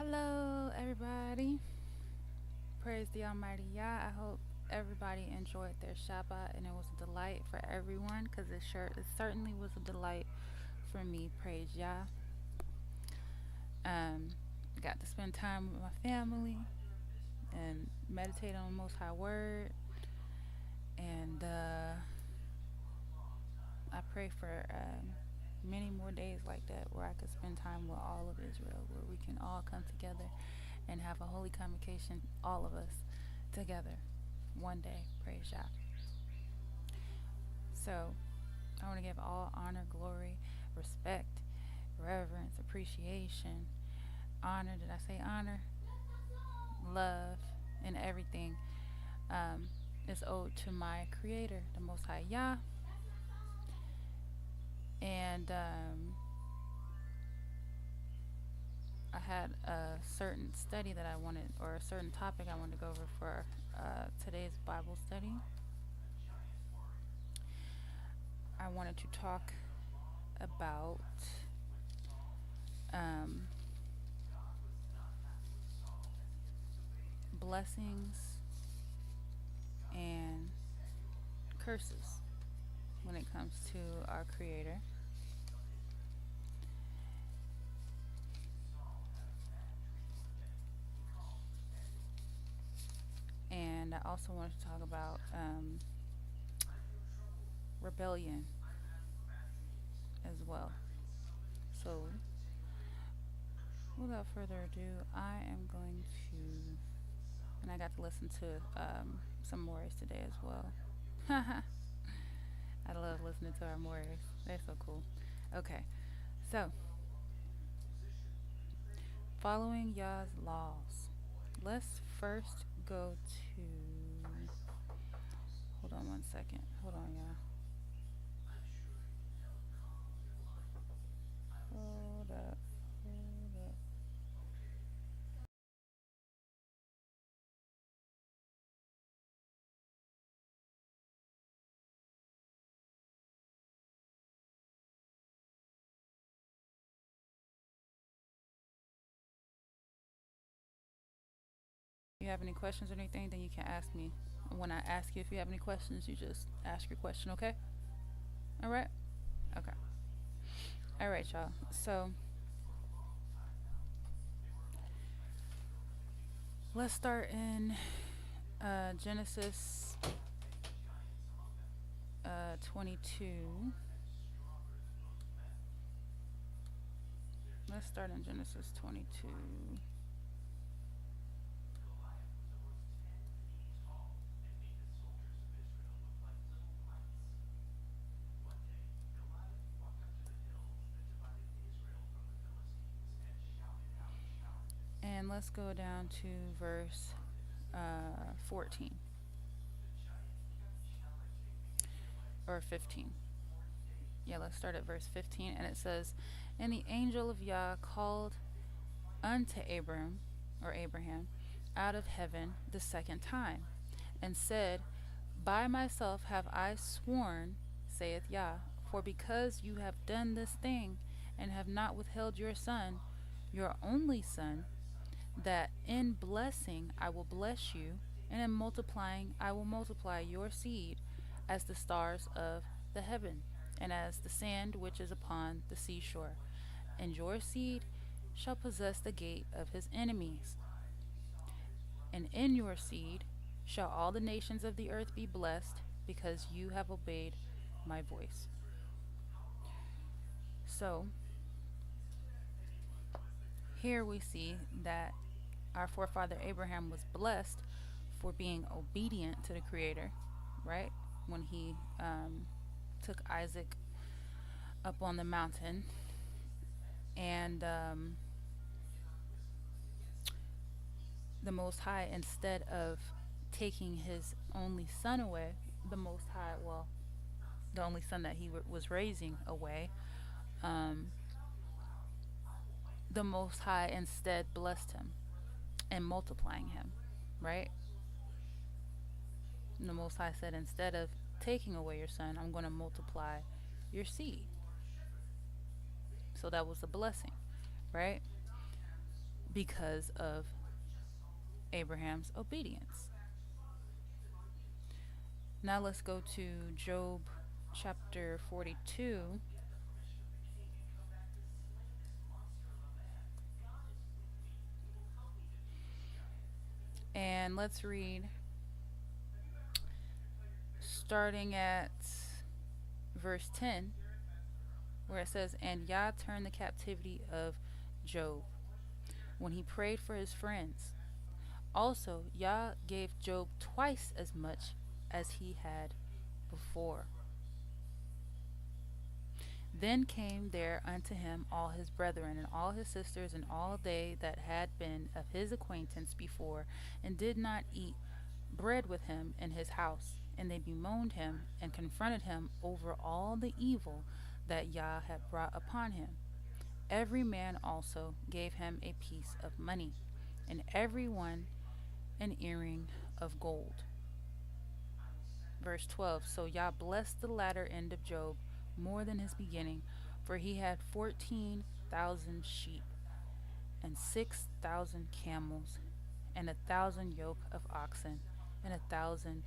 Hello, everybody. Praise the Almighty Yah. I hope everybody enjoyed their Shabbat and it was a delight for everyone because it certainly was a delight for me. Praise Yah. Um, got to spend time with my family and meditate on the Most High Word. And I pray for many more days like that where I could spend time with all of Israel, where we can all come together and have a holy convocation, all of us together one day. Praise Yah. So I want to give all honor, glory, respect, reverence, appreciation, honor. Did I say honor? Love and everything is owed to my Creator, the Most High Yah. And I had a certain study that I wanted, or a certain topic I wanted to go over for today's Bible study. I wanted to talk about blessings and curses when it comes to our Creator. And I also wanted to talk about rebellion as well. So, without further ado, I am going to, and I got to listen to some Morris today as well. I love listening to our Morris. They're so cool. Okay, so following Yah's laws. Let's first go to. Hold on one second. Hold on, y'all. Hold up. Hold up. If you have any questions or anything, then you can ask me. When I ask you if you have any questions, you just ask your question, okay? All right? Okay. All right, y'all. So let's start in Genesis 22. Let's start in Genesis 22. And let's go down to verse 14 or 15. Yeah, let's start at verse 15. And it says, "And the angel of Yah called unto Abram, or Abraham, out of heaven the second time, and said, By myself have I sworn, saith Yah, for because you have done this thing, and have not withheld your son, your only son, that in blessing I will bless you, and in multiplying I will multiply your seed as the stars of the heaven, and as the sand which is upon the seashore. And your seed shall possess the gate of his enemies. And in your seed shall all the nations of the earth be blessed, because you have obeyed my voice." So, here we see that our forefather Abraham was blessed for being obedient to the Creator, right? When he took Isaac up on the mountain, and the Most High, instead of taking his only son away, the Most High, well, the only son that he was raising away, um, the Most High instead blessed him and multiplying him, right? And the Most High said, instead of taking away your son, I'm going to multiply your seed. So that was a blessing, right? because of Abraham's obedience. Now let's go to Job chapter 42, and let's read starting at verse 10, where it says, "And Yah turned the captivity of Job when he prayed for his friends. Also, Yah gave Job twice as much as he had before. Then came there unto him all his brethren, and all his sisters, and all they that had been of his acquaintance before, and did not eat bread with him in his house. And they bemoaned him, and confronted him over all the evil that Yah had brought upon him. Every man also gave him a piece of money, and every one an earring of gold." Verse 12, "So Yah blessed the latter end of Job more than his beginning, for he had 14,000 sheep, and 6,000 camels, and 1,000 yoke of oxen, and 1,000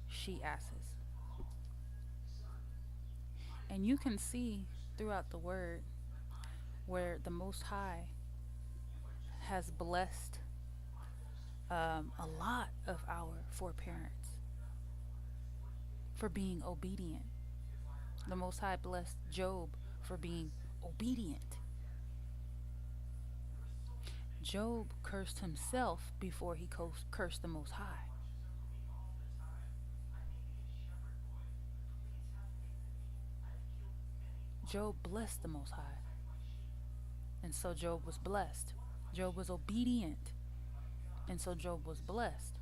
she asses." And you can see throughout the word where the Most High has blessed a lot of our foreparents for being obedient. The Most High blessed Job for being obedient. Job cursed himself before he cursed the Most High. Job blessed the Most High, and so Job was blessed. Job was obedient, and so Job was blessed.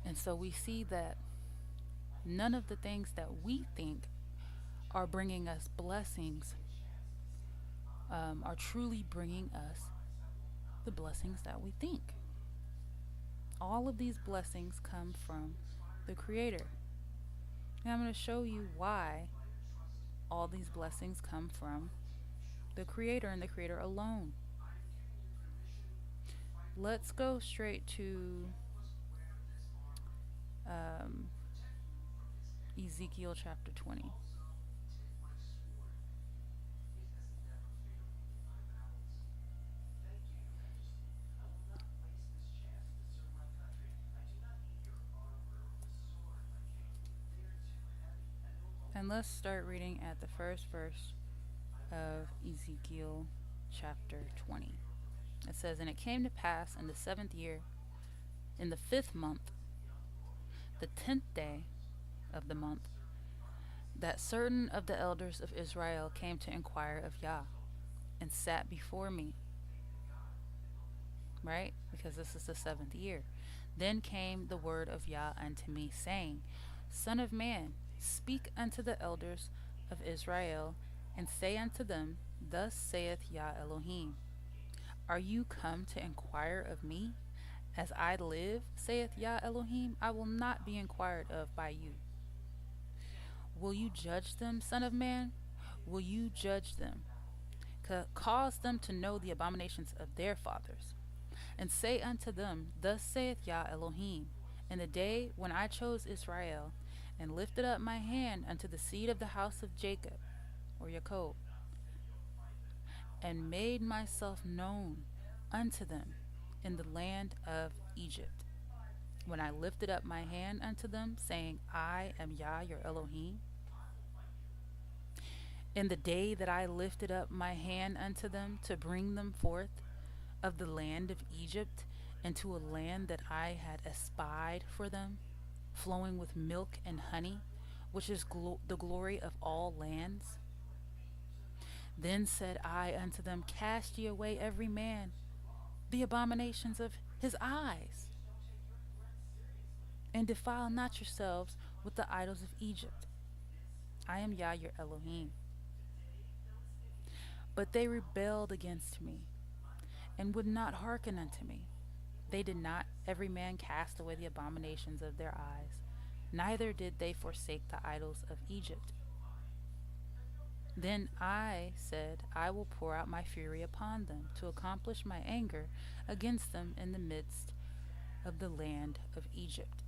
And so we see that none of the things that we think are bringing us blessings are truly bringing us the blessings that we think. All of these blessings come from the Creator. And I'm going to show you why all these blessings come from the Creator and the Creator alone. Let's go straight to Ezekiel chapter 20. And let's start reading at the first verse of Ezekiel chapter 20. It says, "And it came to pass in the 7th year, in the 5th month, the 10th day of the month, that certain of the elders of Israel came to inquire of Yah, and sat before me." Right? Because this is the 7th year. "Then came the word of Yah unto me, saying, Son of man, speak unto the elders of Israel, and say unto them, Thus saith Yah Elohim, Are you come to inquire of me? As I live, saith Yah Elohim, I will not be inquired of by you. Will you judge them, son of man? Will you judge them? Cause them to know the abominations of their fathers. And say unto them, Thus saith Yah Elohim, In the day when I chose Israel, and lifted up my hand unto the seed of the house of Jacob, or Jacob, and made myself known unto them in the land of Egypt, when I lifted up my hand unto them, saying, I am Yah your Elohim. In the day that I lifted up my hand unto them to bring them forth of the land of Egypt into a land that I had espied for them, flowing with milk and honey, which is the glory of all lands. Then said I unto them, Cast ye away every man the abominations of his eyes, and defile not yourselves with the idols of Egypt. I am Yah your Elohim. But they rebelled against me, and would not hearken unto me. They did not every man cast away the abominations of their eyes, neither did they forsake the idols of Egypt. Then I said, I will pour out my fury upon them to accomplish my anger against them in the midst of the land of Egypt.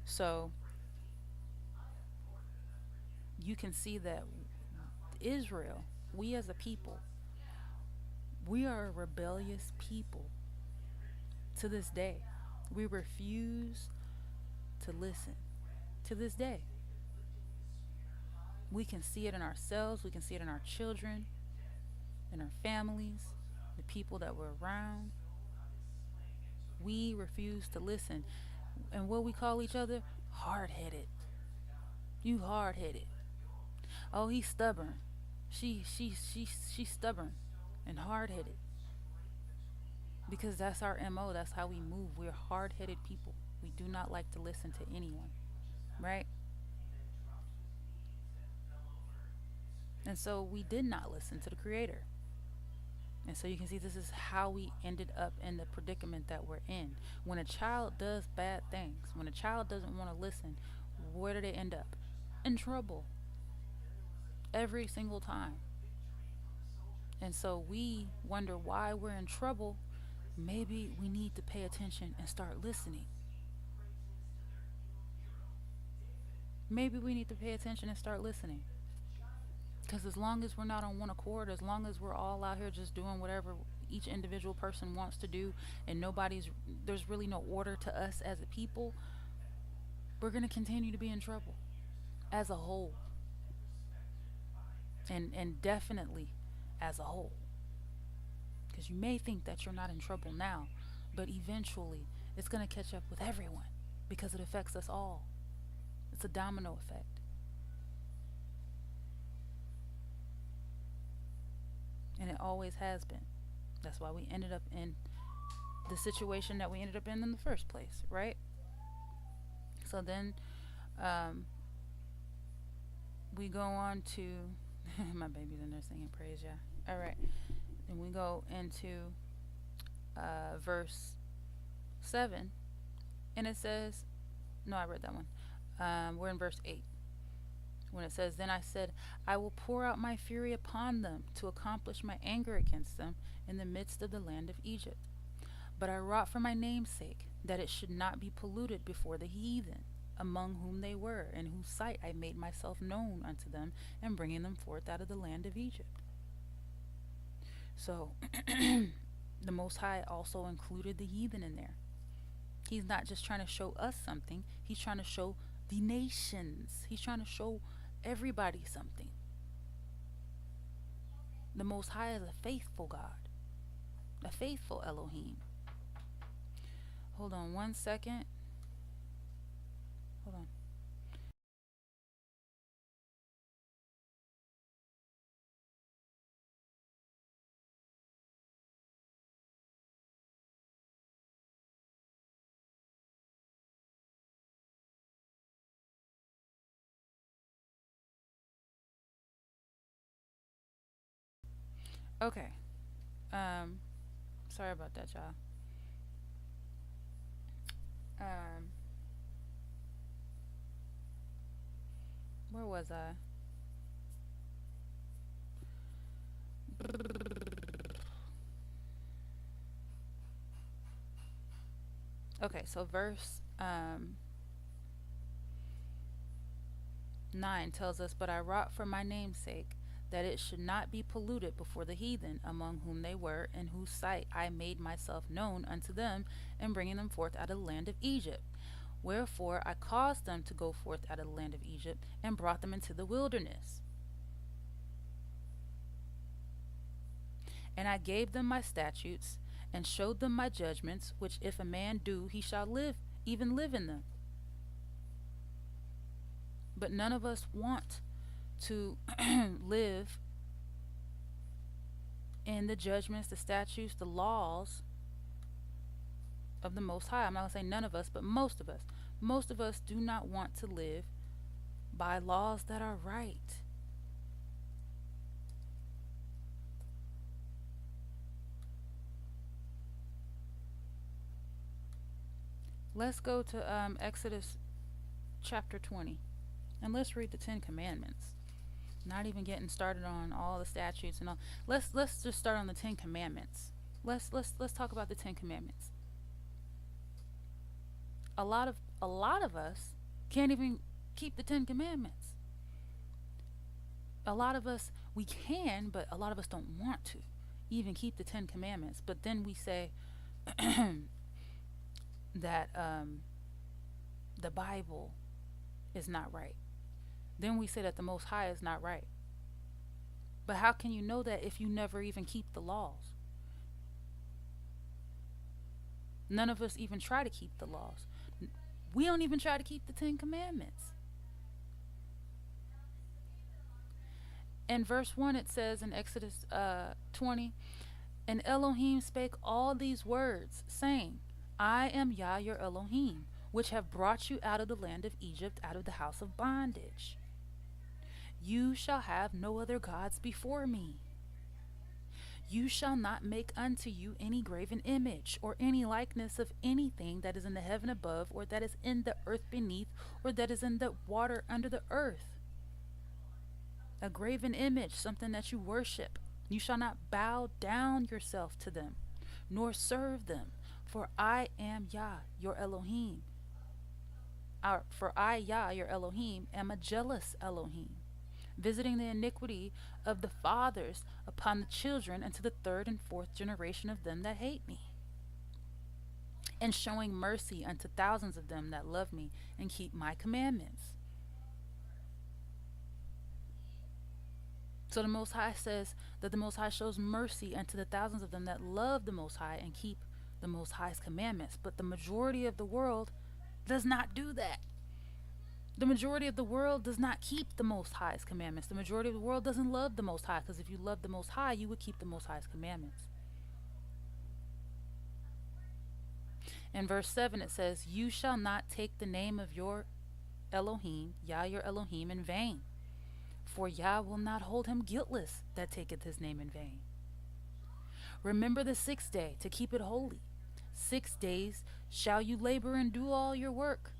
So you can see that Israel, we as a people, we are a rebellious people to this day. We refuse to listen to this day. We can see it in ourselves, we can see it in our children, in our families, the people that we're around. We refuse to listen. And what we call each other? Hard headed. You hard headed. Oh, he's stubborn. She's stubborn and hard headed. Because that's our MO. That's how we move. We're hard headed people. We do not like to listen to anyone. Right? And so we did not listen to the Creator. And so you can see this is how we ended up in the predicament that we're in. When a child does bad things, when a child doesn't want to listen, where do they end up? In trouble. Every single time. And so we wonder why we're in trouble. Maybe we need to pay attention and start listening. Maybe we need to pay attention and start listening. Because as long as we're not on one accord, as long as we're all out here just doing whatever each individual person wants to do, and there's really no order to us as a people, we're going to continue to be in trouble as a whole. And definitely as a whole. Because you may think that you're not in trouble now, but eventually it's going to catch up with everyone because it affects us all. It's a domino effect. And it always has been. That's why we ended up in the situation that we ended up in the first place, right? So then um, we go on to my baby's in there singing praise, yeah. All right. Then we go into verse 7, and it says, no, I read that one. We're in verse 8. When it says, Then I said, I will pour out my fury upon them to accomplish my anger against them in the midst of the land of Egypt. But I wrought for my name's sake, that it should not be polluted before the heathen, among whom they were, in whose sight I made myself known unto them, and bringing them forth out of the land of Egypt. So, the Most High also included the heathen in there. He's not just trying to show us something, he's trying to show the nations. He's trying to show everybody something. The Most High is a faithful God, a faithful Elohim. Hold on one second. Hold on. Okay. Um, Sorry about that, y'all. Um, where was I? Okay, so verse 9 tells us, But I wrought for my name's sake, that it should not be polluted before the heathen, among whom they were, in whose sight I made myself known unto them, in bringing them forth out of the land of Egypt. Wherefore I caused them to go forth out of the land of Egypt, and brought them into the wilderness. And I gave them my statutes, and showed them my judgments, which if a man do, he shall live, even live in them. But none of us want to live in the judgments, the statutes, the laws of the Most High. I'm not going to say none of us, but most of us. Most of us do not want to live by laws that are right. Let's go to Exodus chapter 20. And let's read the 10 Commandments. Not even getting started on all the statutes and all. Let's just start on the 10 Commandments. Let's talk about the 10 Commandments. A lot of us can't even keep the 10 Commandments. A lot of us we can, but a lot of us don't want to even keep the 10 Commandments. But then we say that the Bible is not right. Then we say that the Most High is not right. But how can you know that if you never even keep the laws? None of us even try to keep the laws. We don't even try to keep the 10 Commandments. In verse 1, it says in Exodus 20, and Elohim spake all these words, saying, I am Yah your Elohim, which have brought you out of the land of Egypt, out of the house of bondage. You shall have no other gods before me. You shall not make unto you any graven image, or any likeness of anything that is in the heaven above, or that is in the earth beneath, or that is in the water under the earth. A graven image, something that you worship. You shall not bow down yourself to them, nor serve them. For I am Yah, your Elohim. For I, Yah, your Elohim, am a jealous Elohim, visiting the iniquity of the fathers upon the children unto the third and fourth generation of them that hate me, and showing mercy unto thousands of them that love me and keep my commandments. So the Most High says that the Most High shows mercy unto the thousands of them that love the Most High and keep the Most High's commandments. But the majority of the world does not do that. The majority of the world does not keep the Most High's commandments. The majority of the world doesn't love the Most High, because if you love the Most High, you would keep the Most High's commandments. In verse 7, it says, you shall not take the name of your Elohim, Yah your Elohim, in vain. For Yah will not hold him guiltless that taketh his name in vain. Remember the 6th day to keep it holy. 6 days shall you labor and do all your work.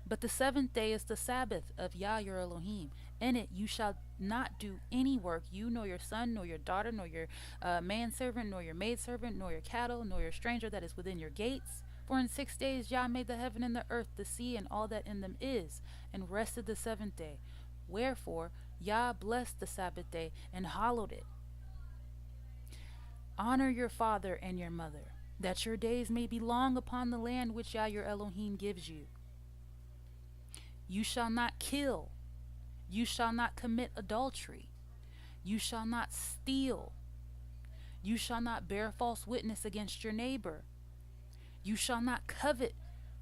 But the 7th day is the Sabbath of Yah your Elohim. In it you shall not do any work, you nor your son, nor your daughter, nor your manservant, nor your maidservant, nor your cattle, nor your stranger that is within your gates. For in 6 days Yah made the heaven and the earth, the sea, and all that in them is, and rested the 7th day. Wherefore Yah blessed the Sabbath day and hallowed it. Honor your father and your mother, that your days may be long upon the land which Yah your Elohim gives you. You shall not kill. You shall not commit adultery. You shall not steal. You shall not bear false witness against your neighbor. You shall not covet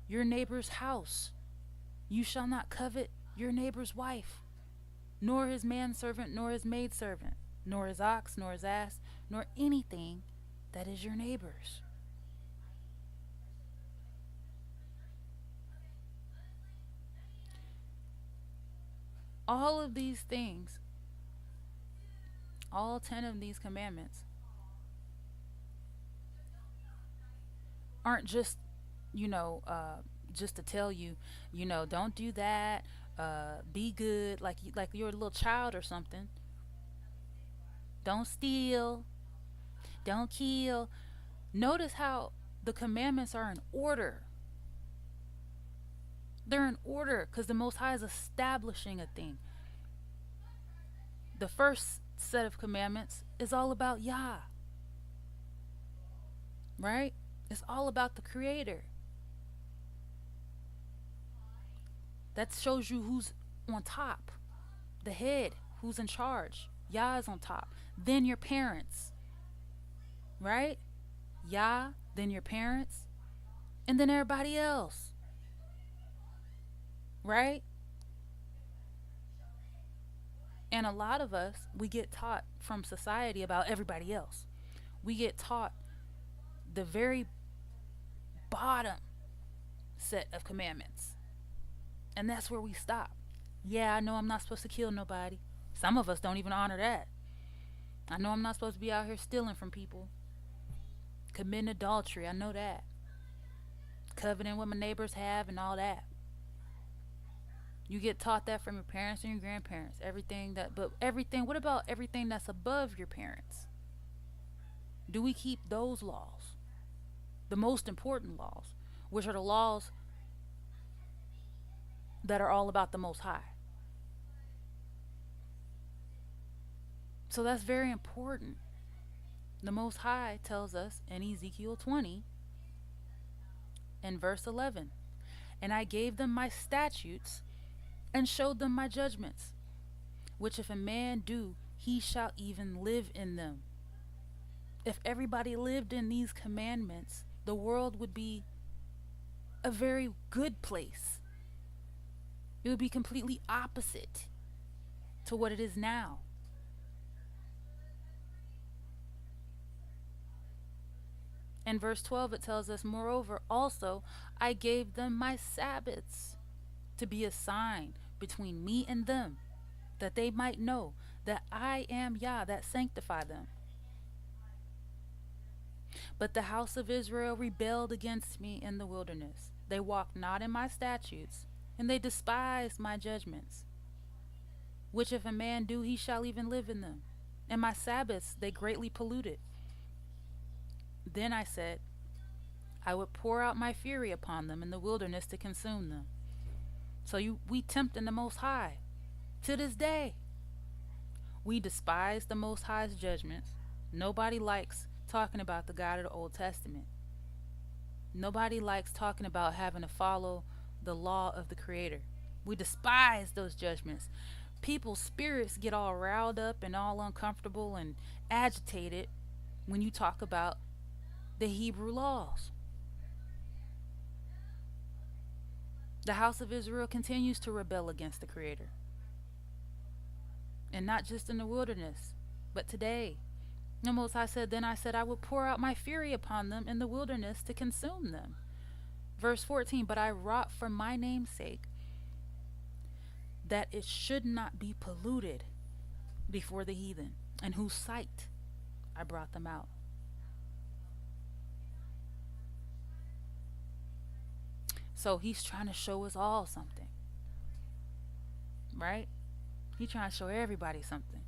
your neighbor's house. You shall not covet your neighbor's wife, nor his manservant, nor his maidservant, nor his ox, nor his ass, nor anything that is your neighbor's. All of these things, all 10 of these commandments, aren't just, just to tell you, don't do that, be good, like you're a little child or something. Don't steal, don't kill. Notice how the commandments are in order. They're in order because the Most High is establishing a thing. The first set of commandments is all about Yah, right? It's all about the Creator. That shows you who's on top, the head, who's in charge. Yah is on top. Then your parents, right? Yah, then your parents, and then everybody else, right? And a lot of us, we get taught from society about everybody else. We get taught the very bottom set of commandments. And that's where we stop. Yeah, I know I'm not supposed to kill nobody. Some of us don't even honor that. I know I'm not supposed to be out here stealing from people, committing adultery. I know that. Coveting what my neighbors have and all that. You get taught that from your parents and your grandparents. Everything that, but everything, what about everything that's above your parents? Do we keep those laws? The most important laws, which are the laws that are all about the Most High. So that's very important. The Most High tells us in Ezekiel 20, in verse 11, and I gave them my statutes and showed them my judgments, which if a man do, he shall even live in them. If everybody lived in these commandments, the world would be a very good place. It would be completely opposite to what it is now. In verse 12, it tells us, moreover, also I gave them my Sabbaths to be a sign between me and them, that they might know that I am YAH that sanctify them. But the house of Israel rebelled against me in the wilderness. They walked not in my statutes, and they despised my judgments, which if a man do, he shall even live in them. And my Sabbaths they greatly polluted. Then I said, I would pour out my fury upon them in the wilderness to consume them. So we tempting the Most High. To this day, we despise the Most High's judgments. Nobody likes talking about the God of the Old Testament. Nobody likes talking about having to follow the law of the Creator. We despise those judgments. People's spirits get all riled up and all uncomfortable and agitated when you talk about the Hebrew laws. The house of Israel continues to rebel against the Creator. And not just in the wilderness, but today. The Most High said, then I said, I will pour out my fury upon them in the wilderness to consume them. Verse 14, but I wrought for my name's sake that it should not be polluted before the heathen, in whose sight I brought them out. So he's trying to show us all something, right? He's trying to show everybody something.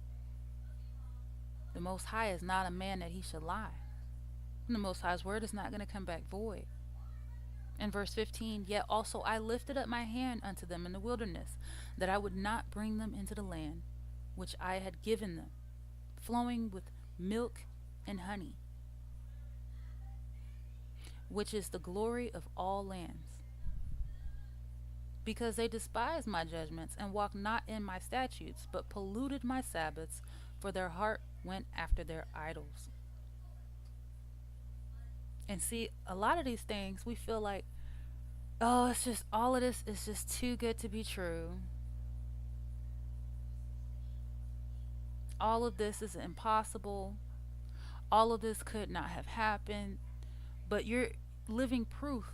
The Most High is not a man that he should lie. And the Most High's word is not going to come back void. In verse 15, yet also I lifted up my hand unto them in the wilderness, that I would not bring them into the land which I had given them, flowing with milk and honey, which is the glory of all lands. Because they despised my judgments and walked not in my statutes, but polluted my Sabbaths, for their heart went after their idols. And see, a lot of these things we feel like, oh, it's just all of this is just too good to be true. All of this is impossible. All of this could not have happened. But you're living proof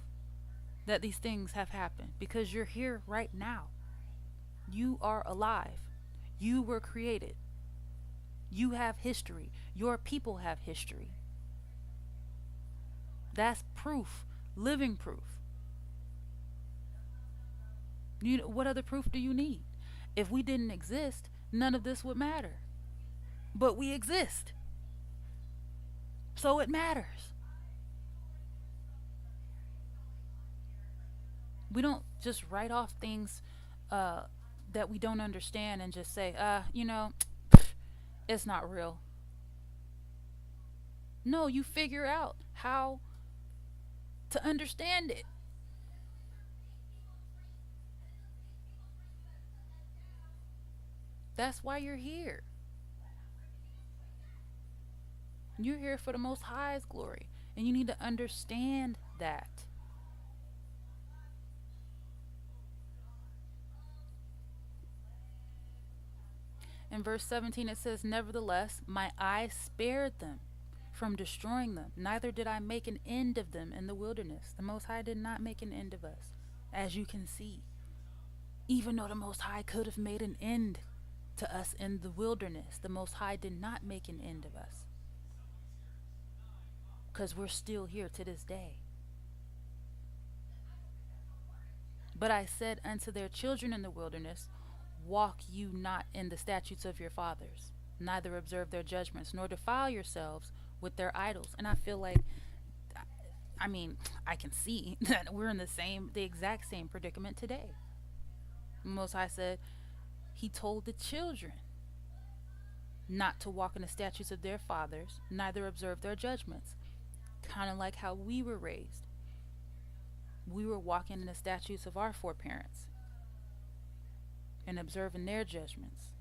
that these things have happened because you're here right now. You are alive. You were created. You have history. Your people have history. That's proof, living proof. What other proof do you need? If we didn't exist, none of this would matter. But we exist. So it matters. We don't just write off things that we don't understand and just say, it's not real. No, you figure out how to understand it. That's why you're here. You're here for the Most High's glory, and you need to understand that. In verse 17 it says, nevertheless, my eye spared them from destroying them, neither did I make an end of them in the wilderness. The Most High did not make an end of us, as you can see. Even though the Most High could have made an end to us in the wilderness, the Most High did not make an end of us, because we're still here to this day. But I said unto their children in the wilderness, walk you not in the statutes of your fathers, neither observe their judgments, nor defile yourselves with their idols. And I feel like, I mean, I can see that we're in the exact same predicament today. Most High said he told the children not to walk in the statutes of their fathers, neither observe their judgments. Kind of like how we were raised. We were walking in the statutes of our foreparents and observing their judgments.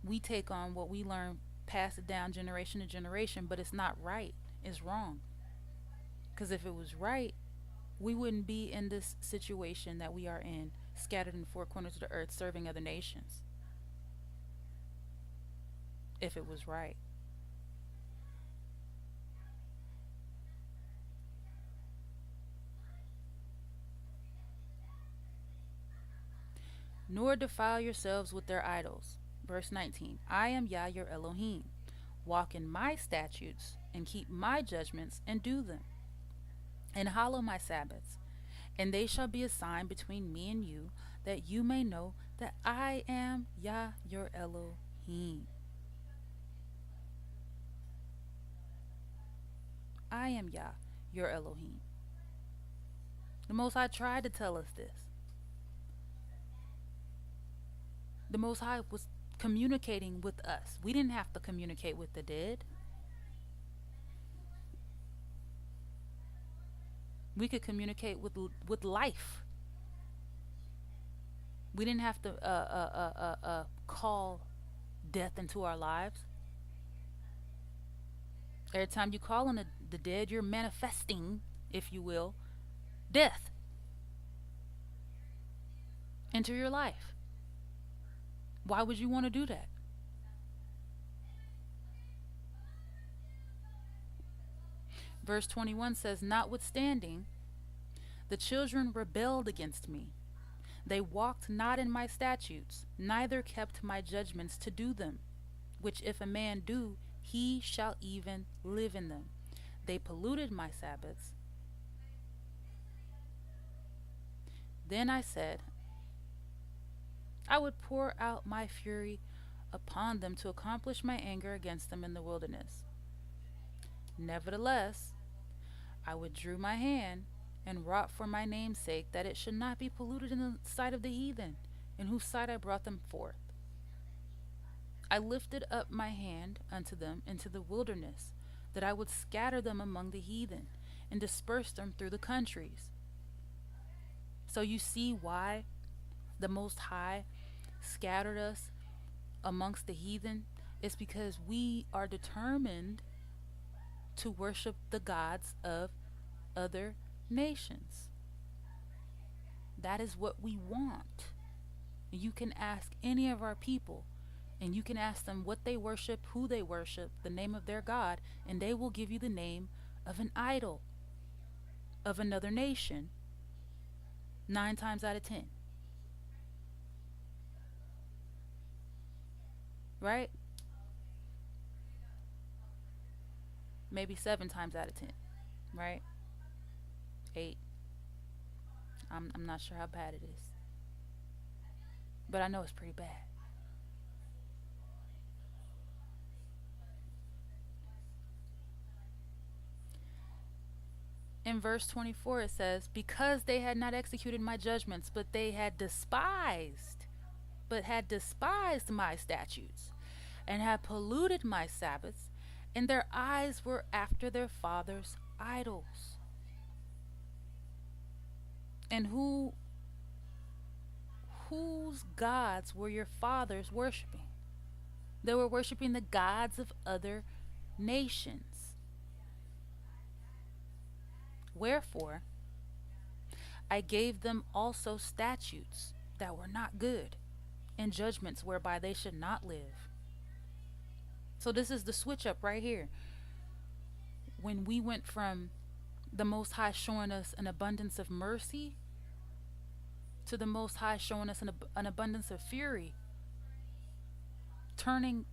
We take on what we learn, pass it down generation to generation, but it's not right. It's wrong. Because if it was right, we wouldn't be in this situation that we are in, scattered in the four corners of the earth, serving other nations. If it was right. Nor defile yourselves with their idols. Verse 19, I am Yah your Elohim. Walk in my statutes and keep my judgments and do them, and hallow my Sabbaths, and they shall be a sign between me and you, that you may know that I am Yah your Elohim. I am Yah your Elohim. The Most High tried to tell us this. The Most High was communicating with us. We didn't have to communicate with the dead. We could communicate with life. We didn't have to call death into our lives. Every time you call on the dead, you're manifesting, if you will, death into your life. Why would you want to do that? Verse 21 says, notwithstanding, the children rebelled against me. They walked not in my statutes, neither kept my judgments to do them, which if a man do, he shall even live in them. They polluted my Sabbaths. Then I said, I would pour out my fury upon them to accomplish my anger against them in the wilderness. Nevertheless, I withdrew my hand and wrought for my name's sake that it should not be polluted in the sight of the heathen, in whose sight I brought them forth. I lifted up my hand unto them into the wilderness, that I would scatter them among the heathen and disperse them through the countries. So you see why the Most High scattered us amongst the heathen. It's because we are determined to worship the gods of other nations. That is what we want. You can ask any of our people, and you can ask them what they worship, who they worship, the name of their God, and they will give you the name of an idol of another nation 9 times out of 10. Right? Maybe 7 times out of 10. Right? 8. I'm not sure how bad it is. But I know it's pretty bad. In verse 24 it says, because they had not executed my judgments, but had despised my statutes, and had polluted my Sabbaths, and their eyes were after their fathers' idols. And whose gods were your fathers worshiping? They were worshiping the gods of other nations. Wherefore, I gave them also statutes that were not good, and judgments whereby they should not live. So this is the switch up right here. When we went from the Most High showing us an abundance of mercy to the Most High showing us an abundance of fury, turning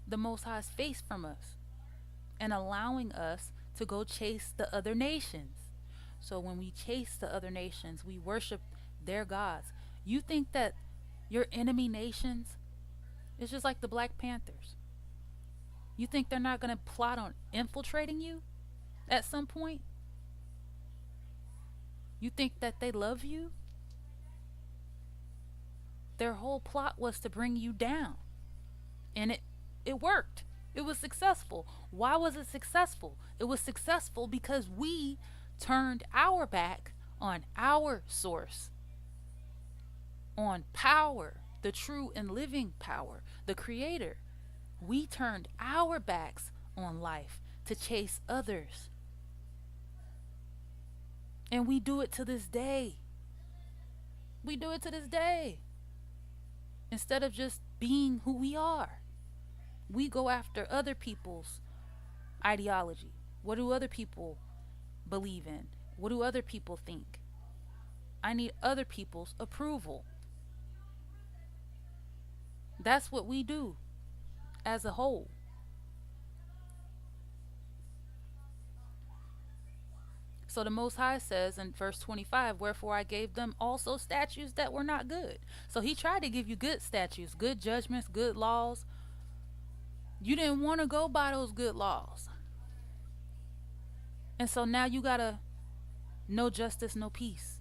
the Most High's face from us and allowing us to go chase the other nations. So when we chase the other nations, we worship their gods. You think that your enemy nations is just like the Black Panthers? You think they're not going to plot on infiltrating you at some point? You think that they love you? Their whole plot was to bring you down. And it worked. It was successful. Why was it successful? It was successful because we turned our back on our source, on power, the true and living power, the creator. We turned our backs on life to chase others. And we do it to this day. We do it to this day. Instead of just being who we are, we go after other people's ideology. What do other people believe in? What do other people think? I need other people's approval. That's what we do as a whole. So the Most High says in verse 25, wherefore I gave them also statutes that were not good. So he tried to give you good statutes, good judgments, good laws. You didn't want to go by those good laws. And so now you got to no justice, no peace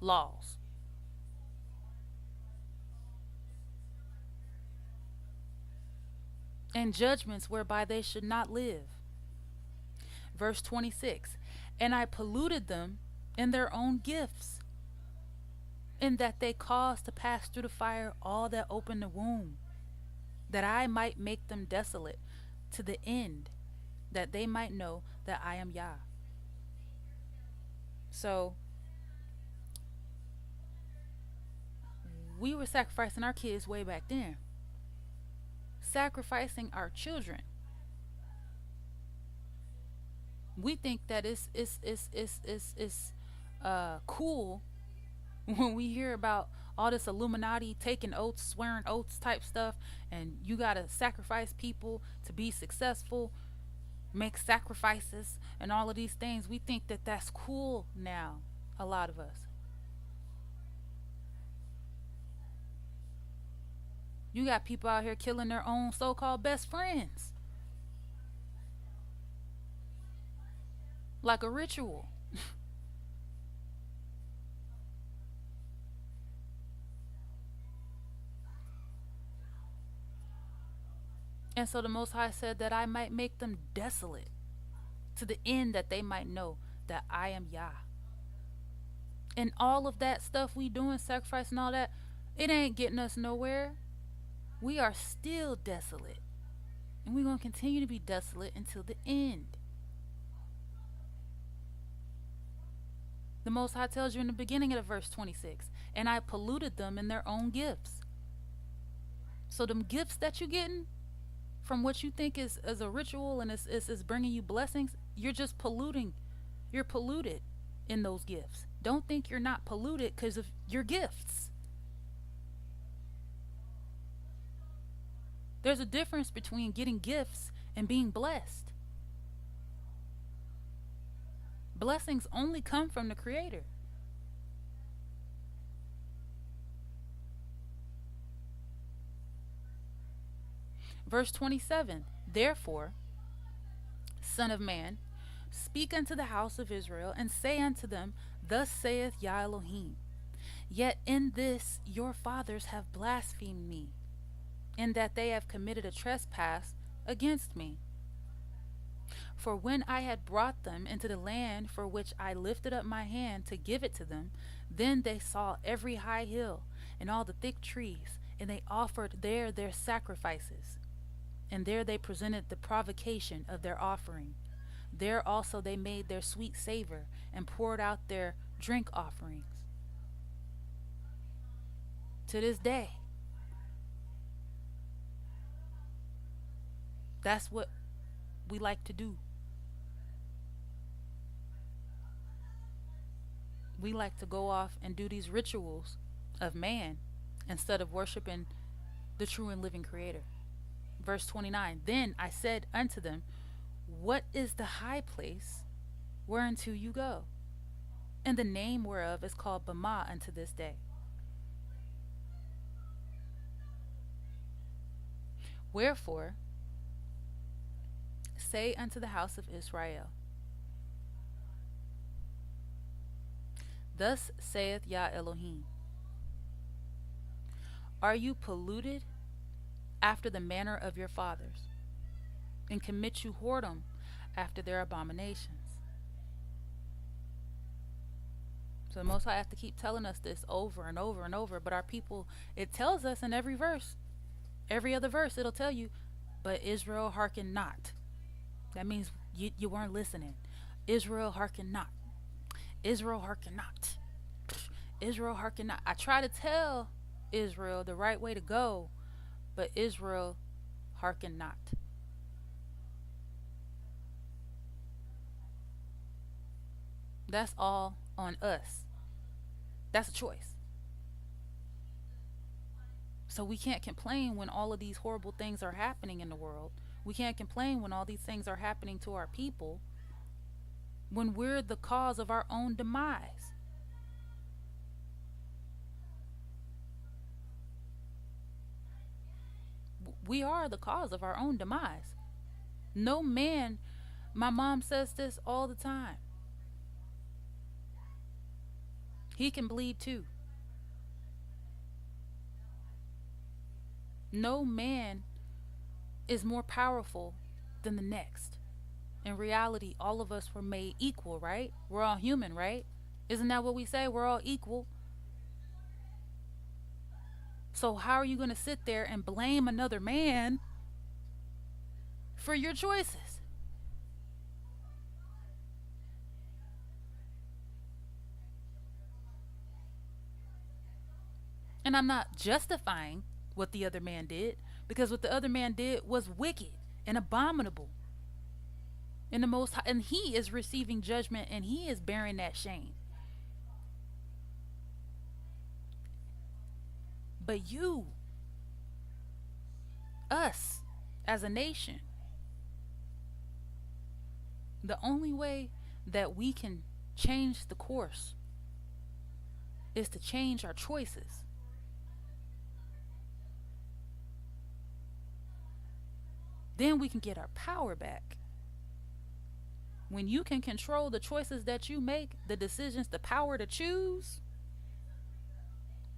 laws. And judgments whereby they should not live. Verse 26, and I polluted them in their own gifts, in that they caused to pass through the fire all that opened the womb, that I might make them desolate, to the end that they might know that I am YAH. So we were sacrificing our kids way back then, sacrificing our children. We think that it's cool when we hear about all this Illuminati taking oaths, swearing oaths type stuff, and you gotta sacrifice people to be successful, make sacrifices, and all of these things. We think that that's cool now, a lot of us. You got people out here killing their own so-called best friends, like a ritual. And so the Most High said that I might make them desolate, to the end that they might know that I am YAH. And all of that stuff we doing, sacrifice and all that, it ain't getting us nowhere. We are still desolate. And we're going to continue to be desolate until the end. The Most High tells you in the beginning of verse 26, and I polluted them in their own gifts. So them gifts that you're getting from what you think is a ritual and is bringing you blessings, you're just polluting. You're polluted in those gifts. Don't think you're not polluted because of your gifts. There's a difference between getting gifts and being blessed. Blessings only come from the Creator. Verse 27, therefore, Son of man, speak unto the house of Israel, and say unto them, thus saith Yah Elohim, yet in this your fathers have blasphemed me, in that they have committed a trespass against me. For when I had brought them into the land for which I lifted up my hand to give it to them, then they saw every high hill and all the thick trees, and they offered there their sacrifices. And there they presented the provocation of their offering. There also they made their sweet savor and poured out their drink offerings. To this day, that's what we like to do. We like to go off and do these rituals of man instead of worshiping the true and living Creator. Verse 29, then I said unto them, what is the high place whereunto you go, and the name whereof is called Bama unto this day. Wherefore, say unto the house of Israel, Thus saith Yah Elohim, Are you polluted after the manner of your fathers, and commit you whoredom after their abominations? So the Most High have to keep telling us this over and over and over, but our people, it tells us in every verse, every other verse, it'll tell you, but Israel hearken not. That means you weren't listening. Israel hearken not. Israel hearken not. Israel hearken not. I try to tell Israel the right way to go, but Israel hearken not. That's all on us. That's a choice. So we can't complain when all of these horrible things are happening in the world. We can't complain when all these things are happening to our people, when we're the cause of our own demise. We are the cause of our own demise. No man, my mom says this all the time, he can bleed too. No man is more powerful than the next. In reality, all of us were made equal, right? We're all human, right? Isn't that what we say? We're all equal. So how are you going to sit there and blame another man for your choices? And I'm not justifying what the other man did, because what the other man did was wicked and abominable. And the most high, and he is receiving judgment, and he is bearing that shame. But you, us as a nation, the only way that we can change the course is to change our choices. Then we can get our power back. When you can control the choices that you make, the decisions, the power to choose.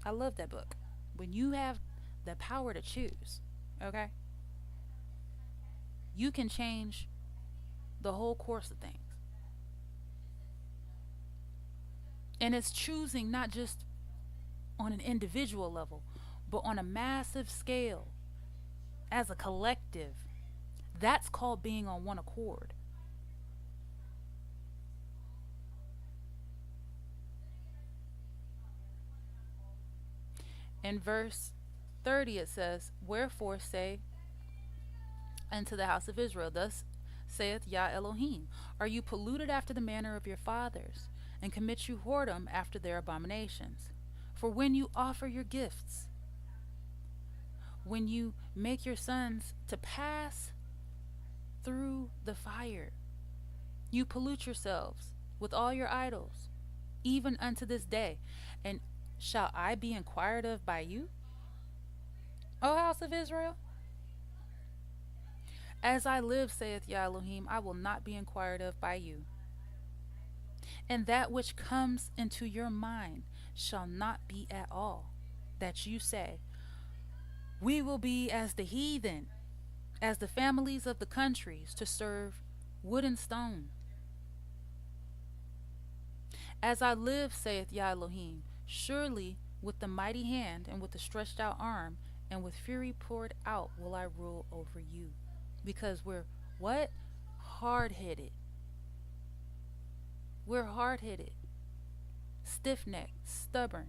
I love that book. When you have the power to choose, okay, you can change the whole course of things. And it's choosing not just on an individual level, but on a massive scale, as a collective. That's called being on one accord. In verse 30 it says, Wherefore say unto the house of Israel, Thus saith Yah Elohim, Are you polluted after the manner of your fathers, and commit you whoredom after their abominations? For when you offer your gifts, when you make your sons to pass through the fire, you pollute yourselves with all your idols, even unto this day. And shall I be inquired of by you, O house of Israel? As I live, saith Yah Elohim, I will not be inquired of by you. And that which comes into your mind shall not be at all, that you say, We will be as the heathen, as the families of the countries, to serve wood and stone. As I live, saith Yah Elohim, surely with the mighty hand and with the stretched out arm and with fury poured out will I rule over you. Because we're what? Hard-headed. We're hard-headed, stiff-necked, stubborn.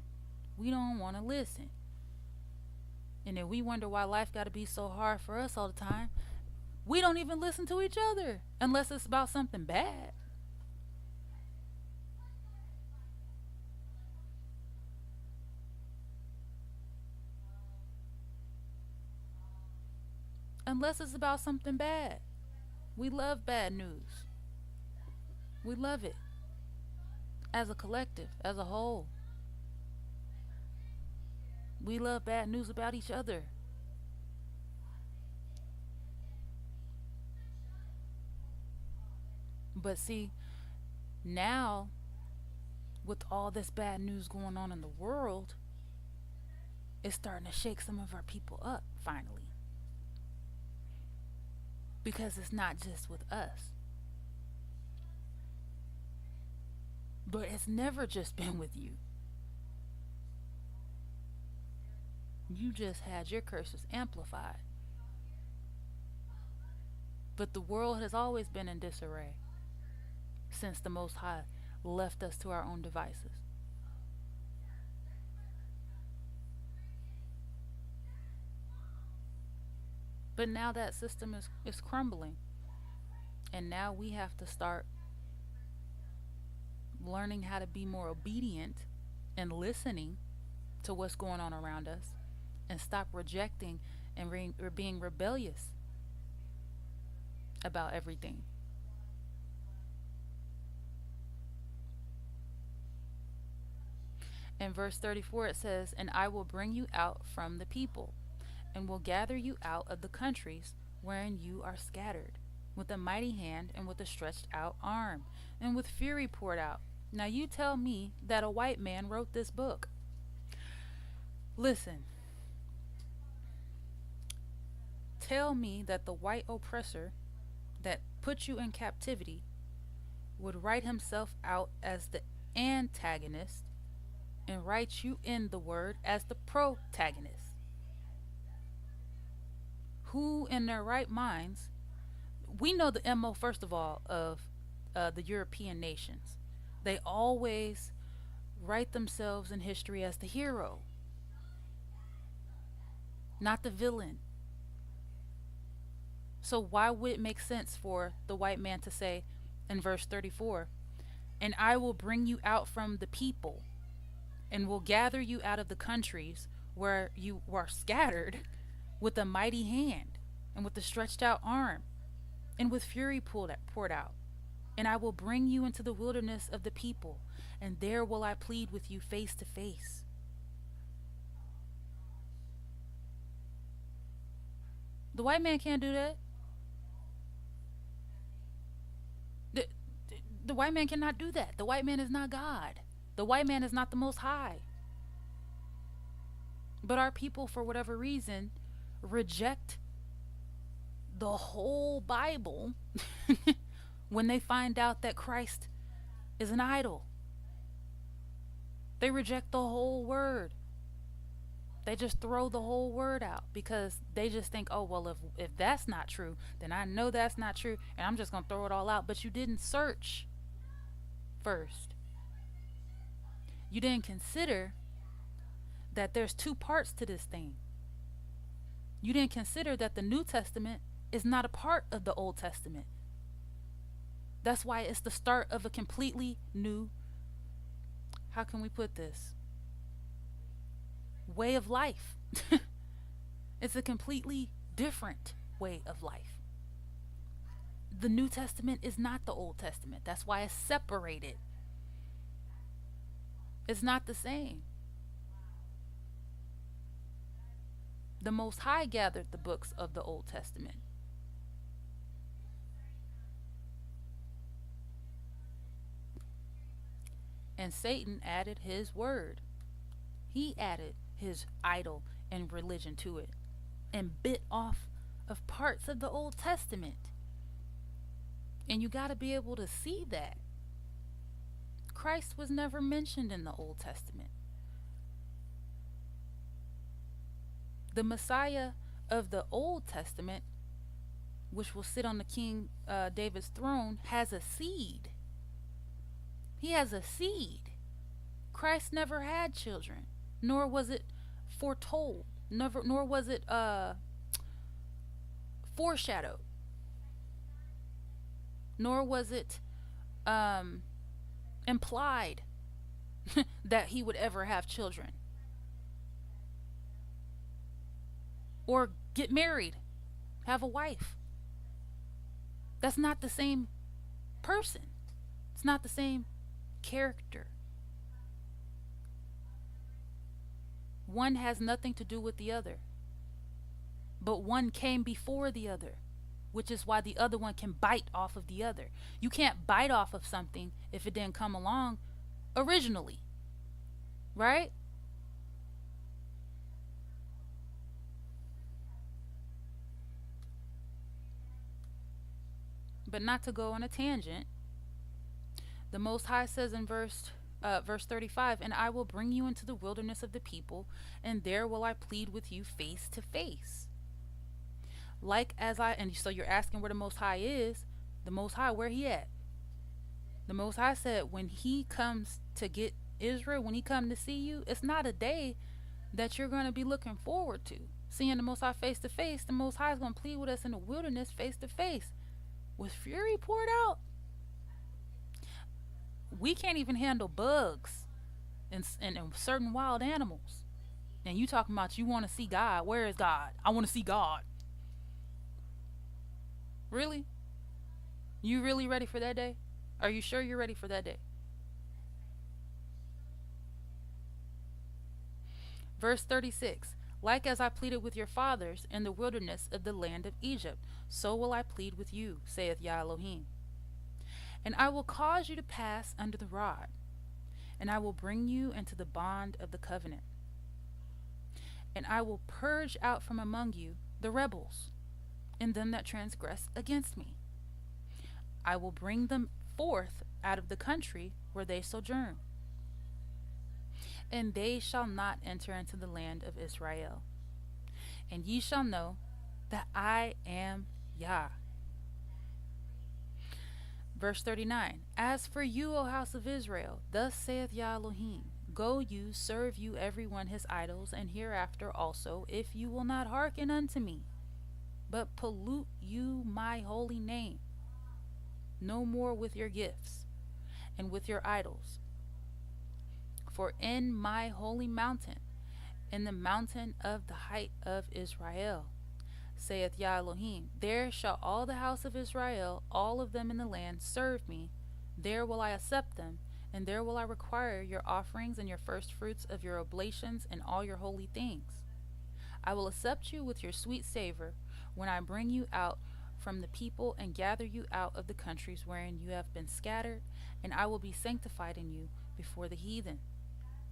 We don't want to listen. And then we wonder why life got to be so hard for us all the time. We don't even listen to each other unless it's about something bad. Unless it's about something bad. We love bad news. We love it as a collective, as a whole. We love bad news about each other. But see, now with all this bad news going on in the world, it's starting to shake some of our people up finally. Because it's not just with us, but it's never just been with you. You just had your curses amplified. But the world has always been in disarray since the Most High left us to our own devices. But now that system is crumbling. And now we have to start learning how to be more obedient and listening to what's going on around us and stop rejecting and being rebellious about everything. In verse 34, it says, "And I will bring you out from the people, and will gather you out of the countries wherein you are scattered, with a mighty hand, and with a stretched out arm, and with fury poured out." Now you tell me that a white man wrote this book. Listen, tell me that the white oppressor that put you in captivity would write himself out as the antagonist and write you in the word as the protagonist. Who in their right minds? We know the MO, first of all, of the European nations. They always write themselves in history as the hero, not the villain. So why would it make sense for the white man to say in verse 34, "And I will bring you out from the people, and will gather you out of the countries where you are scattered, with a mighty hand, and with a stretched out arm, and with fury poured out. And I will bring you into the wilderness of the people, and there will I plead with you face to face." The white man can't do that. The, the white man cannot do that. The white man is not God. The white man is not the Most High. But our people, for whatever reason, reject the whole Bible when they find out that Christ is an idol. They reject the whole word. They just throw the whole word out because they just think, oh, well, if that's not true, then I know that's not true, and I'm just going to throw it all out. But you didn't search first. You didn't consider that there's two parts to this thing. You didn't consider that the New Testament is not a part of the Old Testament. That's why it's the start of a completely new, how can we put this, way of life. It's a completely different way of life. The New Testament is not the Old Testament. That's why it's separated. It's not the same. The Most High gathered the books of the Old Testament. And Satan added his word. He added his idol and religion to it and bit off of parts of the Old Testament. And you got to be able to see that. Christ was never mentioned in the Old Testament. The Messiah of the Old Testament, which will sit on the King David's throne, has a seed. He has a seed. Christ never had children, nor was it foretold, nor was it foreshadowed, nor was it implied that he would ever have children or get married, have a wife. That's not the same person. It's not the same character. One has nothing to do with the other, but one came before the other, which is why the other one can bite off of the other. You can't bite off of something if it didn't come along originally, right? But not to go on a tangent, the Most High says in verse 35, and I will bring you into the wilderness of the people, and there will I plead with you face to face. Like as I, and so you're asking where the Most High is. The Most High, where he at? The Most High said when he comes to get Israel, when he come to see you, it's not a day that you're going to be looking forward to. Seeing the Most High face to face, the Most High is going to plead with us in the wilderness face to face. With fury poured out, we can't even handle bugs and certain wild animals. And you talking about you want to see God. Where is God? I want to see God. Really? You really ready for that day? Are you sure you're ready for that day? Verse 36, like as I pleaded with your fathers in the wilderness of the land of Egypt, so will I plead with you, saith Yah Elohim. And I will cause you to pass under the rod, and I will bring you into the bond of the covenant. And I will purge out from among you the rebels, and them that transgress against me. I will bring them forth out of the country where they sojourn, and they shall not enter into the land of Israel. And ye shall know that I am Yah. Verse 39, as for you, O house of Israel, thus saith Yah Elohim, go you, serve you every one his idols, and hereafter also, if you will not hearken unto me, but pollute you my holy name, no more with your gifts and with your idols. For in my holy mountain, in the mountain of the height of Israel, saith Yah Elohim, there shall all the house of Israel, all of them in the land, serve me. There will I accept them, and there will I require your offerings and your first fruits of your oblations and all your holy things. I will accept you with your sweet savor when I bring you out from the people and gather you out of the countries wherein you have been scattered, and I will be sanctified in you before the heathen.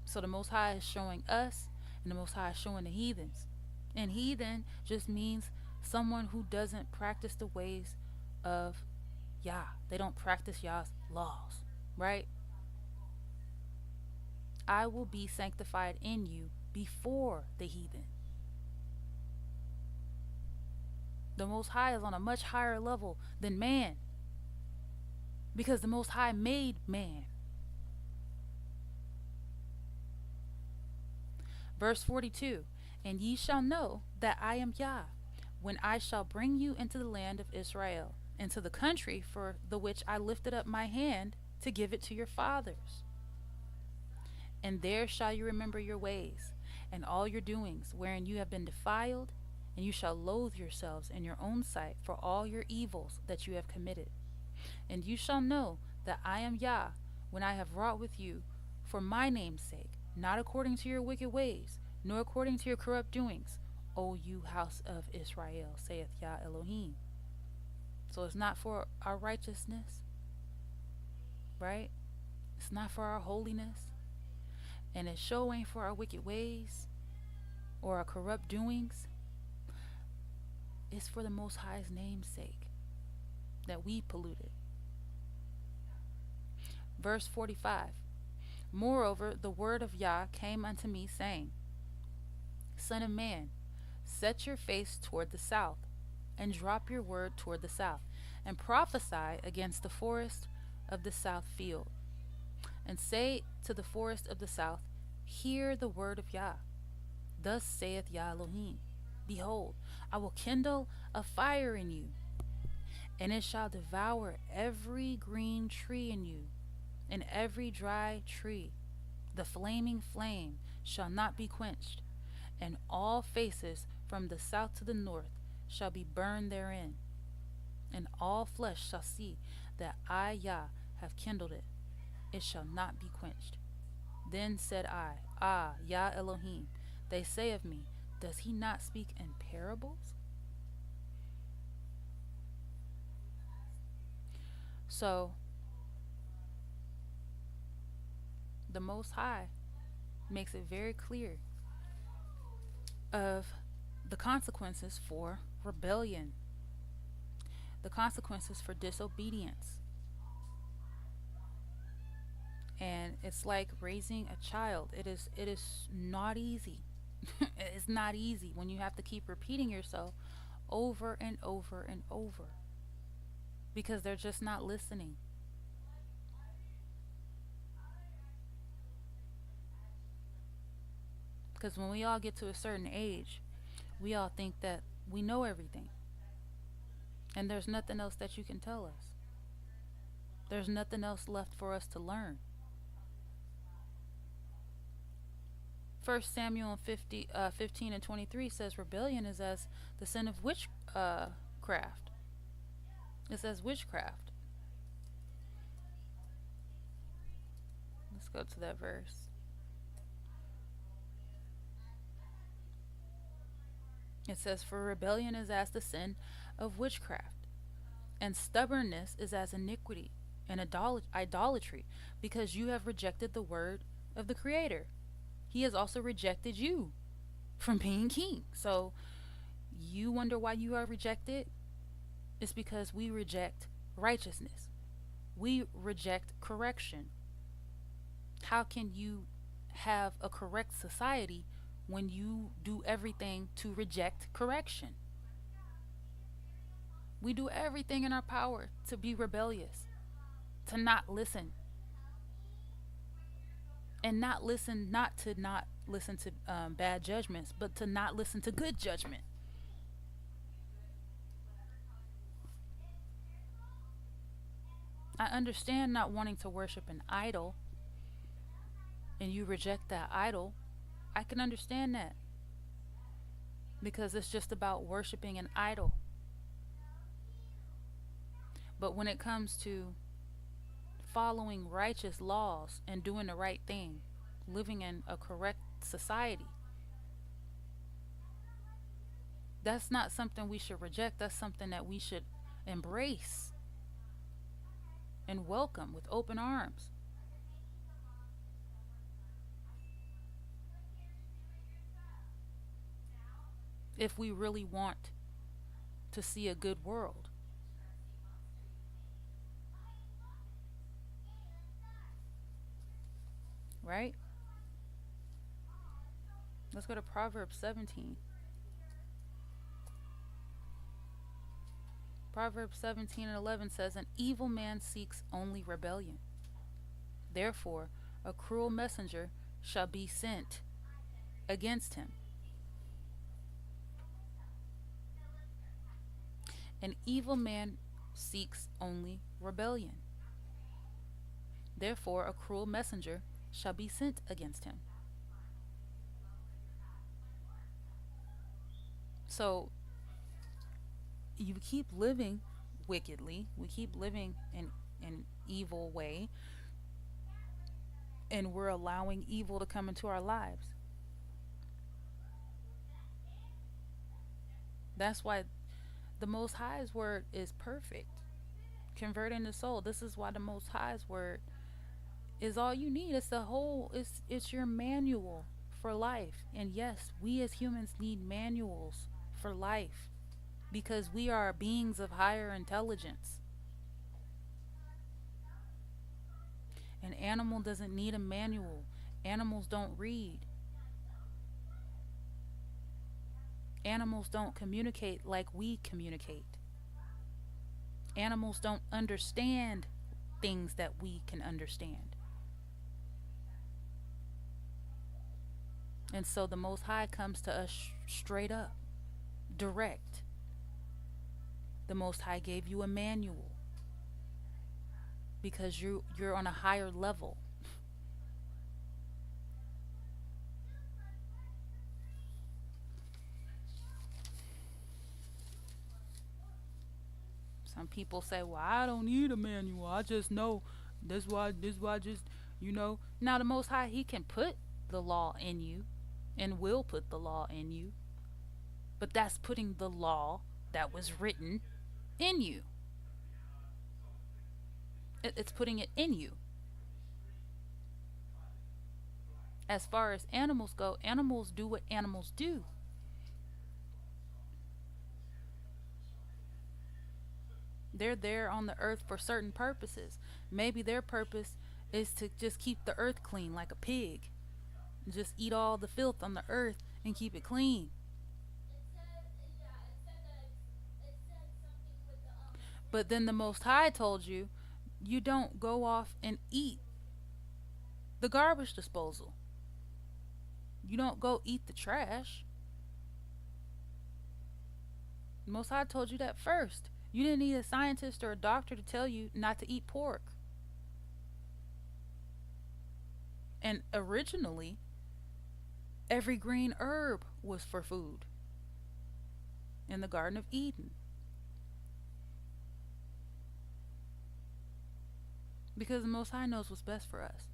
So the Most High is showing us, and the Most High is showing the heathens. And heathen just means someone who doesn't practice the ways of Yah. They don't practice Yah's laws, right? I will be sanctified in you before the heathen. The Most High is on a much higher level than man, because the Most High made man. Verse 42, and ye shall know that I am Yah, when I shall bring you into the land of Israel, into the country for the which I lifted up my hand to give it to your fathers. And there shall you remember your ways, and all your doings, wherein you have been defiled, and you shall loathe yourselves in your own sight for all your evils that you have committed. And you shall know that I am Yah, when I have wrought with you for my name's sake, not according to your wicked ways, nor according to your corrupt doings, O you house of Israel, saith Yah Elohim. So it's not for our righteousness, right? It's not for our holiness. And it sure ain't for our wicked ways or our corrupt doings. It's for the Most High's name's sake that we polluted. Verse 45, moreover, the word of Yah came unto me, saying, Son of man, set your face toward the south, and drop your word toward the south, and prophesy against the forest of the south field, and say to the forest of the south, hear the word of Yah. Thus saith Yah Elohim, behold, I will kindle a fire in you, and it shall devour every green tree in you, and every dry tree. The flaming flame shall not be quenched, and all faces from the south to the north shall be burned therein. And all flesh shall see that I, Yah, have kindled it. It shall not be quenched. Then said I, Ah, Yah Elohim, they say of me, does he not speak in parables? So the Most High makes it very clear of the consequences for rebellion, the consequences for disobedience. And it's like raising a child. It is not easy. It's not easy when you have to keep repeating yourself over and over and over because they're just not listening. Because when we all get to a certain age, we all think that we know everything, and there's nothing else that you can tell us. There's nothing else left for us to learn. First Samuel 15 and 23 says rebellion is as the sin of witchcraft. It says witchcraft. Let's go to that verse. It says, for rebellion is as the sin of witchcraft, and stubbornness is as iniquity and idolatry, because you have rejected the word of the Creator. He has also rejected you from being king. So you wonder why you are rejected? It's because we reject righteousness. We reject correction. How can you have a correct society when you do everything to reject correction? We do everything in our power to be rebellious, to not listen, and not listen, not listen to bad judgments, but to not listen to good judgment. I understand not wanting to worship an idol, and you reject that idol. I can understand that because it's just about worshiping an idol. But when it comes to following righteous laws and doing the right thing, living in a correct society, that's not something we should reject. That's something that we should embrace and welcome with open arms. If we really want to see a good world. Right? Let's go to Proverbs 17. Proverbs 17 and 11 says, an evil man seeks only rebellion. Therefore, a cruel messenger shall be sent against him. An evil man seeks only rebellion. Therefore, a cruel messenger shall be sent against him. So, you keep living wickedly, we keep living in an evil way, and we're allowing evil to come into our lives. That's why the Most High's word is perfect. Converting the soul. This is why the Most High's word is all you need. It's the whole. It's your manual for life. And yes, we as humans need manuals for life because we are beings of higher intelligence. An animal doesn't need a manual. Animals don't read. Animals don't communicate like we communicate. Animals don't understand things that we can understand. And so the Most High comes to us straight up, direct. The Most High gave you a manual because you're on a higher level. Some people say, well, I don't need a manual. I just know This why just now the Most High, He can put the law in you, and will put the law in you, but that's putting the law that was written in you. It's putting it in you. As far as animals go, animals do what animals do. They're there on the earth for certain purposes. Maybe their purpose is to just keep the earth clean like a pig. Just eat all the filth on the earth and keep it clean. But then the Most High told you, you don't go off and eat the garbage disposal. You don't go eat the trash. The Most High told you that first. You didn't need a scientist or a doctor to tell you not to eat pork. And originally, every green herb was for food in the Garden of Eden. Because the Most High knows what's best for us.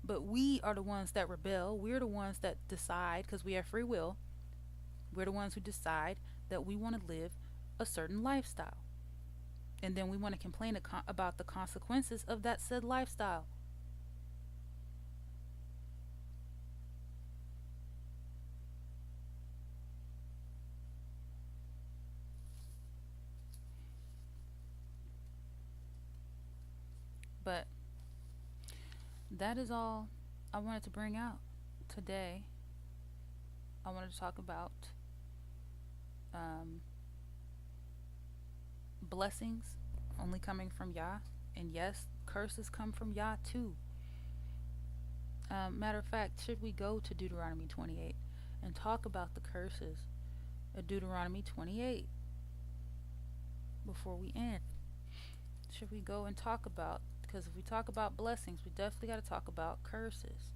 But we are the ones that rebel. We're the ones that decide, because we have free will. We're the ones who decide that we want to live a certain lifestyle. And then we want to complain about the consequences of that said lifestyle. But that is all I wanted to bring out today. I wanted to talk about um, blessings only coming from Yah. And yes, curses come from Yah too. Matter of fact, should we go to Deuteronomy 28 and talk about the curses of Deuteronomy 28 before we end? Should we go and talk about, because if we talk about blessings, we definitely got to talk about curses.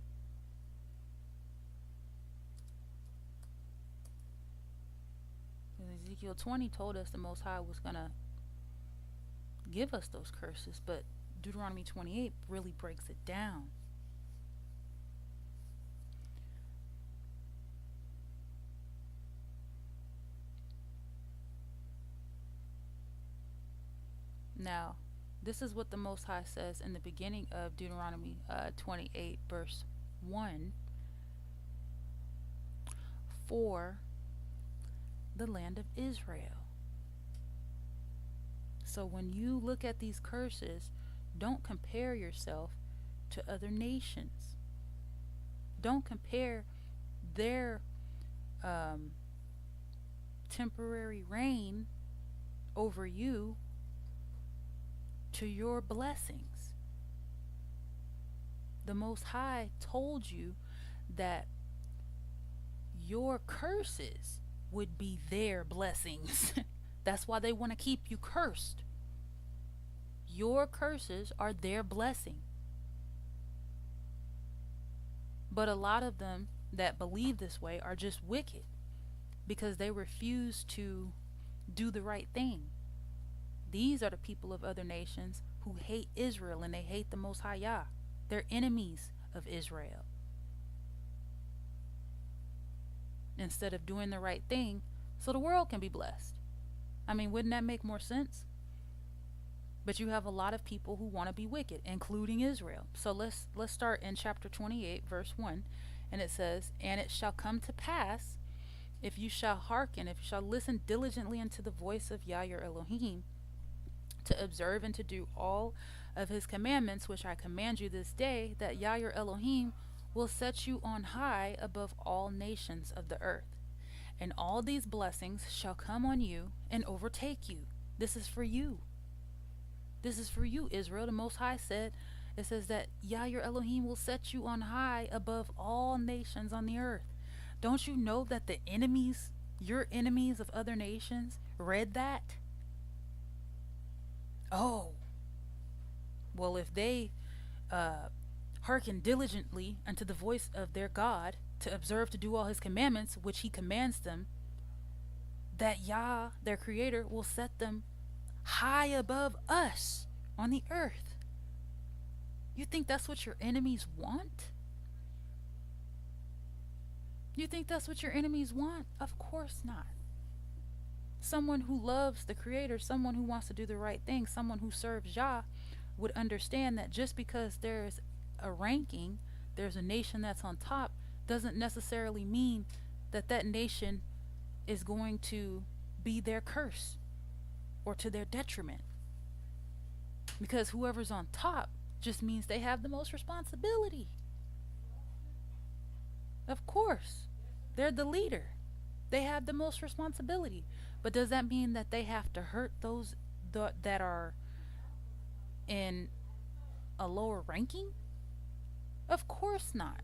Ezekiel 20 told us the Most High was going to give us those curses, but Deuteronomy 28 really breaks it down. Now, this is what the Most High says in the beginning of Deuteronomy 28, verse 1. For the land of Israel. So when you look at these curses, don't compare yourself to other nations. Don't compare their temporary reign over you to your blessings. The Most High told you that your curses would be their blessings. That's why they want to keep you cursed. Your curses are their blessing. But a lot of them that believe this way are just wicked because they refuse to do the right thing. These are the people of other nations who hate Israel and they hate the Most High Yah. They're enemies of Israel. Instead of doing the right thing so the world can be blessed. I mean, wouldn't that make more sense? But you have a lot of people who want to be wicked, including Israel. So let's start in chapter 28, verse 1. And it says, "And it shall come to pass, if you shall hearken, if you shall listen diligently unto the voice of Yah your Elohim, to observe and to do all of his commandments, which I command you this day, that Yah your Elohim will set you on high above all nations of the earth. And all these blessings shall come on you and overtake you." This is for you. This is for you, Israel. The Most High said, it says that Yah your Elohim will set you on high above all nations on the earth. Don't you know that the enemies, your enemies of other nations, read that? Oh, well, if they hearken diligently unto the voice of their God, to observe to do all his commandments, which he commands them, that Yah, their creator, will set them high above us on the earth. You think that's what your enemies want? You think that's what your enemies want? Of course not. Someone who loves the Creator, someone who wants to do the right thing, someone who serves Yah would understand that just because there's a ranking, there's a nation that's on top, doesn't necessarily mean that that nation is going to be their curse or to their detriment. Because whoever's on top just means they have the most responsibility. Of course, they're the leader. They have the most responsibility. But does that mean that they have to hurt those that are in a lower ranking? Of course not.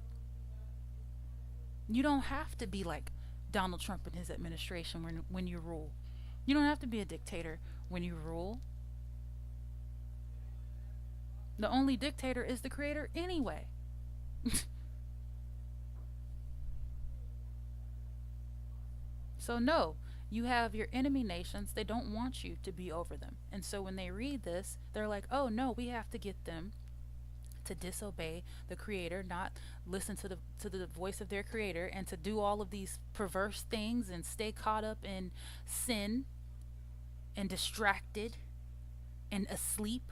You don't have to be like Donald Trump and his administration when you rule. You don't have to be a dictator when you rule. The only dictator is the Creator anyway. So, no, you have your enemy nations. They don't want you to be over them. And so when they read this, they're like, oh, no, we have to get them to disobey the Creator, not listen to the voice of their Creator, and to do all of these perverse things and stay caught up in sin and distracted and asleep.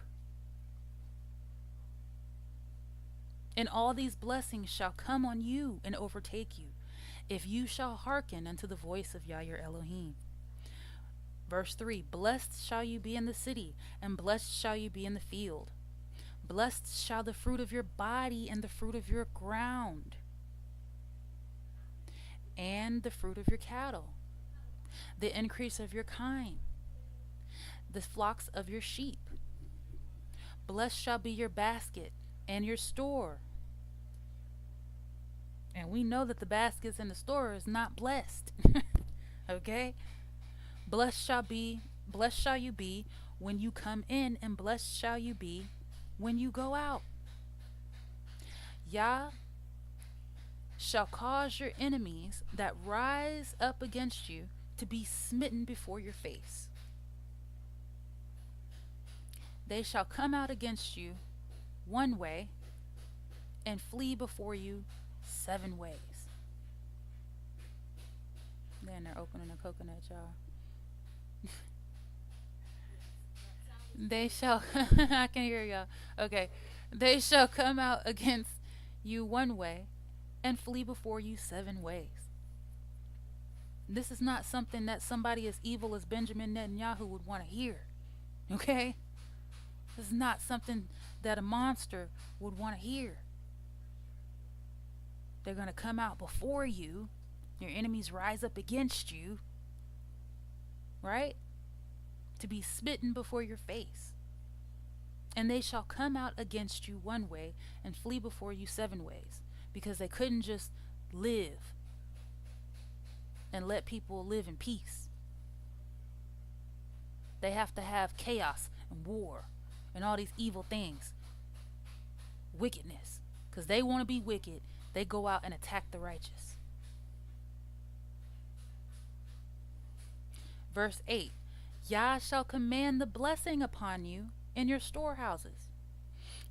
And all these blessings shall come on you and overtake you, if you shall hearken unto the voice of Yah your Elohim. Verse 3, blessed shall you be in the city, and blessed shall you be in the field. Blessed shall the fruit of your body and the fruit of your ground, and the fruit of your cattle, the increase of your kine, the flocks of your sheep. Blessed shall be your basket and your store. And we know that the baskets in the store is not blessed. Okay? Blessed shall you be when you come in, and blessed shall you be when you go out. Yah shall cause your enemies that rise up against you to be smitten before your face. They shall come out against you one way and flee before you 7 ways. Then they're opening a coconut, y'all. They shall, I can hear y'all. Okay. They shall come out against you one way and flee before you 7 ways. This is not something that somebody as evil as Benjamin Netanyahu would want to hear. Okay? This is not something that a monster would want to hear. They're going to come out before you. Your enemies rise up against you. Right? To be smitten before your face. And they shall come out against you one way and flee before you 7 ways. Because they couldn't just live and let people live in peace. They have to have chaos and war and all these evil things. Wickedness. Because they want to be wicked. They go out and attack the righteous. Verse 8. Yah shall command the blessing upon you in your storehouses,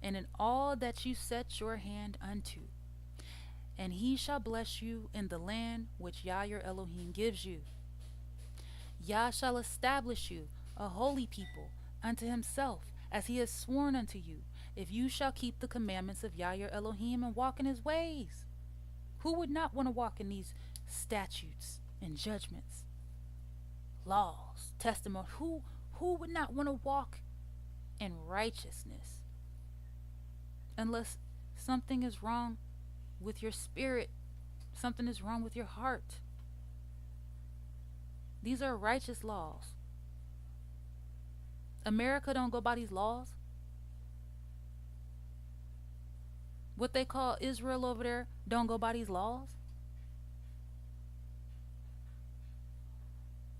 and in all that you set your hand unto. And he shall bless you in the land which Yah your Elohim gives you. Yah shall establish you a holy people unto himself, as he has sworn unto you, if you shall keep the commandments of Yah your Elohim and walk in his ways. Who would not want to walk in these statutes and judgments, laws, testimony? Who would not want to walk in righteousness? Unless something is wrong with your spirit, something is wrong with your heart. These are righteous laws. America don't go by these laws. What they call Israel over there don't go by these laws.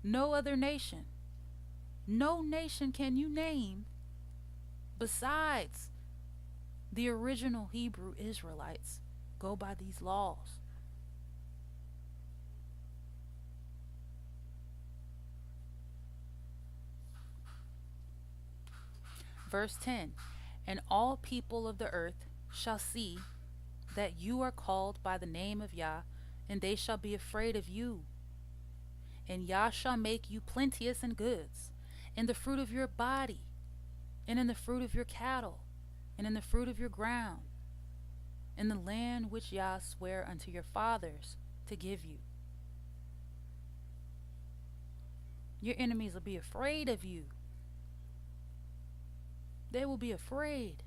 No other nation, no nation can you name besides the original Hebrew Israelites go by these laws. Verse 10. And all people of the earth shall see that you are called by the name of Yah, and they shall be afraid of you. And Yah shall make you plenteous in goods, in the fruit of your body, and in the fruit of your cattle, and in the fruit of your ground, in the land which Yah sware unto your fathers to give you. Your enemies will be afraid of you. They will be afraid.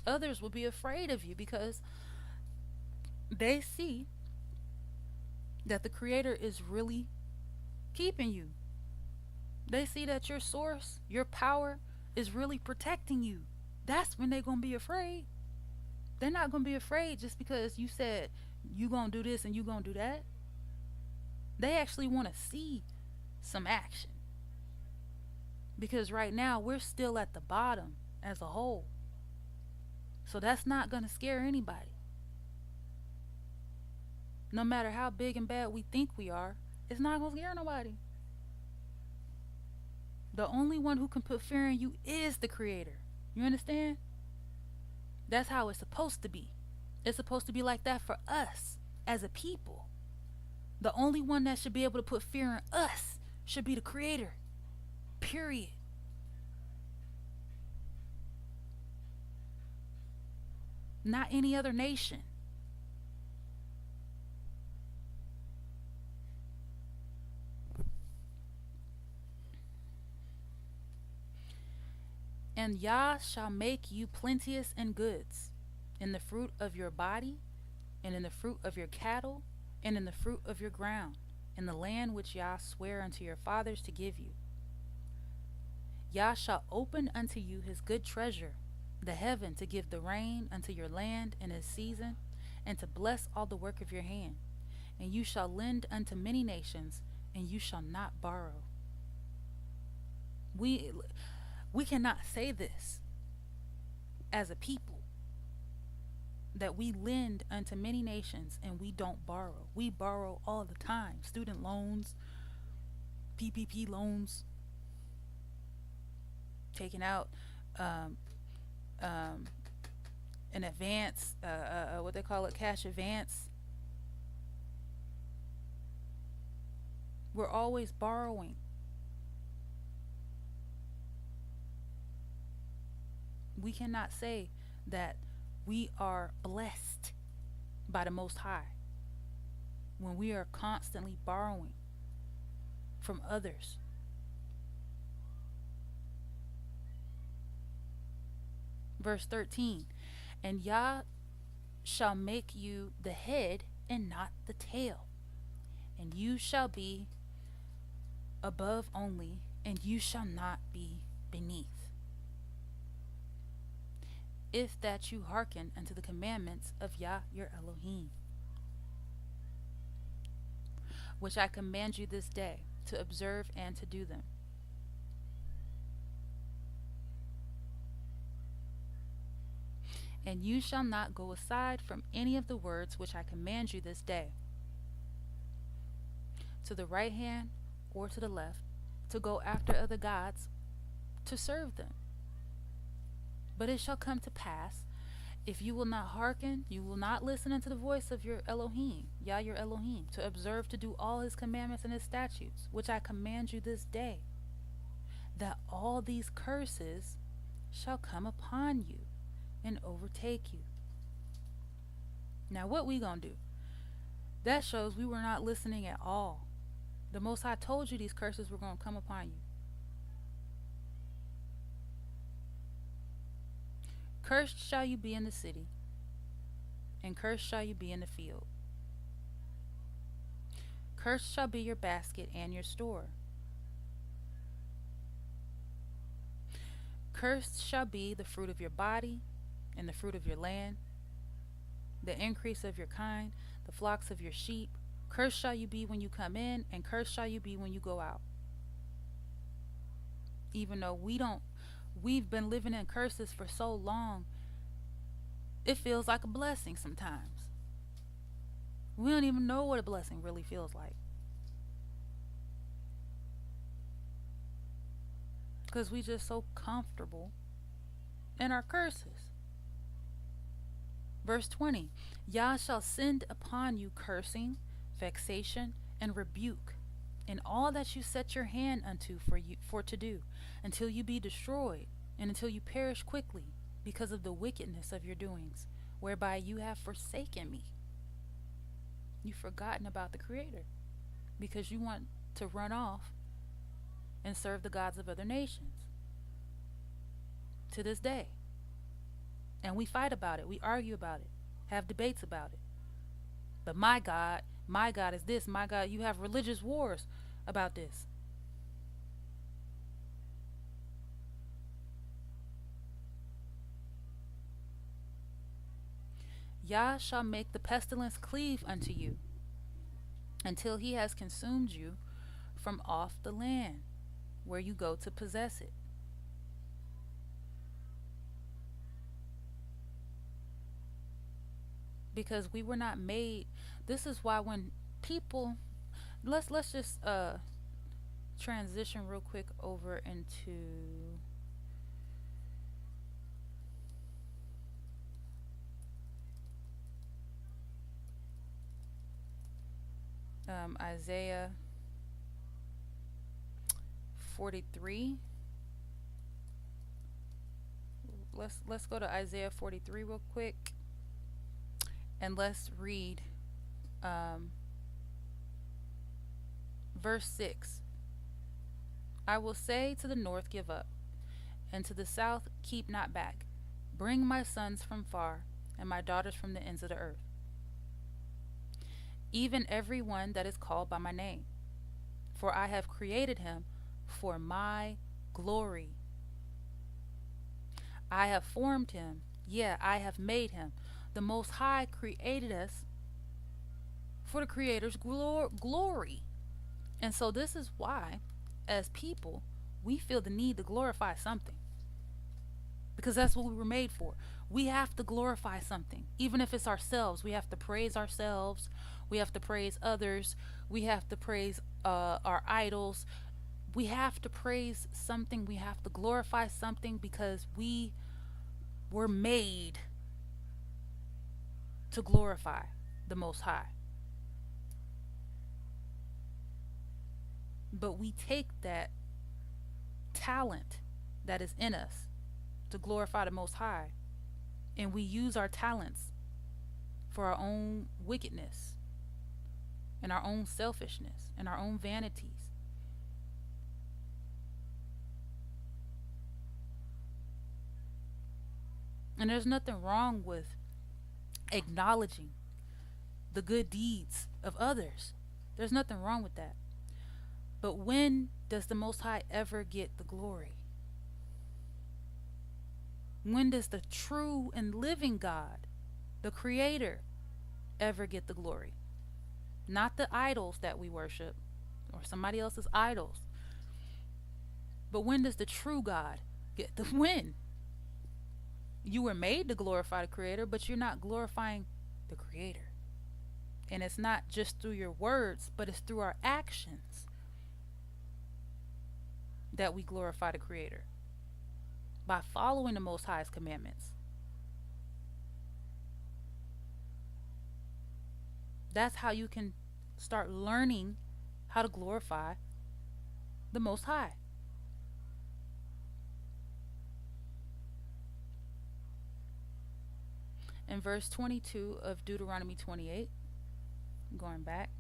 Others will be afraid of you because they see that the Creator is really keeping you. They see that your source, your power, is really protecting you. That's when they're going to be afraid. They're not going to be afraid just because you said you going to do this and you going to do that. They actually want to see some action. Because right now we're still at the bottom as a whole. So that's not going to scare anybody. No matter how big and bad we think we are, it's not going to scare nobody. The only one who can put fear in you is the Creator. You understand? That's how it's supposed to be. It's supposed to be like that for us as a people. The only one that should be able to put fear in us should be the Creator. Period. Not any other nation. And Yah shall make you plenteous in goods, in the fruit of your body, and in the fruit of your cattle, and in the fruit of your ground, in the land which Yah sware unto your fathers to give you. Yah shall open unto you his good treasure, the heaven, to give the rain unto your land in his season, and to bless all the work of your hand. And you shall lend unto many nations, and you shall not borrow. We cannot say this as a people, that we lend unto many nations and we don't borrow. We borrow all the time. Student loans, PPP loans, taking out an advance, what they call it, cash advance. We're always borrowing. We cannot say that we are blessed by the Most High when we are constantly borrowing from others. Verse 13, and Yah shall make you the head and not the tail, and you shall be above only, and you shall not be beneath. If that you hearken unto the commandments of Yah your Elohim, which I command you this day, to observe and to do them. And you shall not go aside from any of the words which I command you this day, to the right hand or to the left, to go after other gods, to serve them. But it shall come to pass, if you will not hearken, you will not listen unto the voice of your Elohim, Yah your Elohim, to observe to do all his commandments and his statutes, which I command you this day, that all these curses shall come upon you and overtake you. Now what we gonna do? That shows we were not listening at all. The Most High told you these curses were gonna come upon you. Cursed shall you be in the city, and cursed shall you be in the field. Cursed shall be your basket and your store. Cursed shall be the fruit of your body, and the fruit of your land, the increase of your kind, the flocks of your sheep. Cursed shall you be when you come in, and cursed shall you be when you go out. Even though we've been living in curses for so long, it feels like a blessing sometimes. We don't even know what a blessing really feels like. because we just so comfortable in our curses. Verse 20, Yah shall send upon you cursing, vexation, and rebuke in all that you set your hand unto for to do, until you be destroyed, and until you perish quickly, because of the wickedness of your doings, whereby you have forsaken me. You've forgotten about the Creator, because you want to run off and serve the gods of other nations to this day. And we fight about it, we argue about it, have debates about it. But my God is this, my God, you have religious wars about this. Yah shall make the pestilence cleave unto you, until he has consumed you from off the land where you go to possess it. Because we were not made. This is why when people, let's just transition real quick over into Isaiah 43. Let's go to Isaiah 43 real quick, and let's read verse 6. I will say to the north, give up, and to the south, keep not back. Bring my sons from far, and my daughters from the ends of the earth, even every one that is called by my name. For I have created him for my glory. I have formed him, yeah, I have made him. The Most High created us for the Creator's glory. And so this is why, as people, we feel the need to glorify something. Because that's what we were made for. We have to glorify something. Even if it's ourselves, we have to praise ourselves. We have to praise others. We have to praise our idols. We have to praise something. We have to glorify something, because we were made to glorify the Most High. But we take that talent that is in us to glorify the Most High, and we use our talents for our own wickedness and our own selfishness and our own vanities. And there's nothing wrong with acknowledging the good deeds of others. There's nothing wrong with that. But when does the Most High ever get the glory? When does the true and living God, the Creator, ever get the glory? Not the idols that we worship or somebody else's idols. But when does the true God get the win? You were made to glorify the Creator, but you're not glorifying the Creator. And it's not just through your words, but it's through our actions that we glorify the Creator, by following the Most High's commandments. That's how you can start learning how to glorify the Most High. In verse 22 of Deuteronomy 28, going back,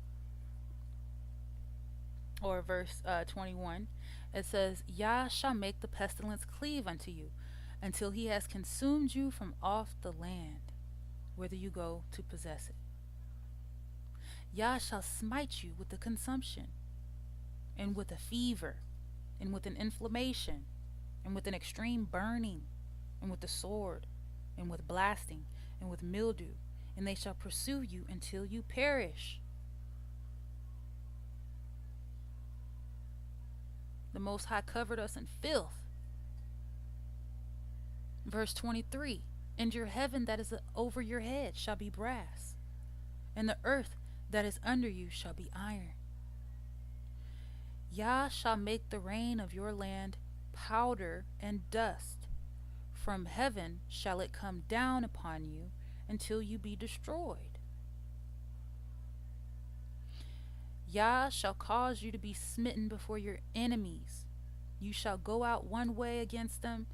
or verse 21, it says, Yah shall make the pestilence cleave unto you, until he has consumed you from off the land, whither you go to possess it. Yah shall smite you with the consumption, and with a fever, and with an inflammation, and with an extreme burning, and with the sword, and with blasting, and with mildew, and they shall pursue you until you perish. The Most High covered us in filth. Verse 23, and your heaven that is over your head shall be brass, and the earth that is under you shall be iron. Yah shall make the rain of your land powder and dust. From heaven shall it come down upon you until you be destroyed. YAH shall cause you to be smitten before your enemies. You shall go out one way against them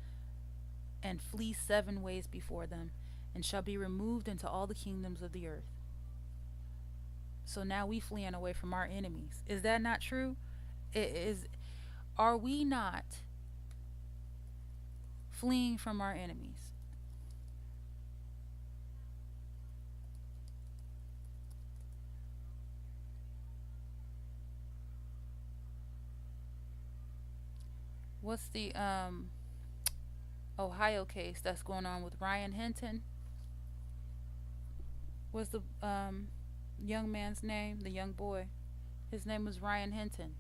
and flee 7 ways before them, and shall be removed into all the kingdoms of the earth. So now we fleeing away from our enemies. Is that not true? Are we not fleeing from our enemies? What's the Ohio case that's going on with Ryan Hinton? What's the young man's name? The young boy. His name was Ryan Hinton.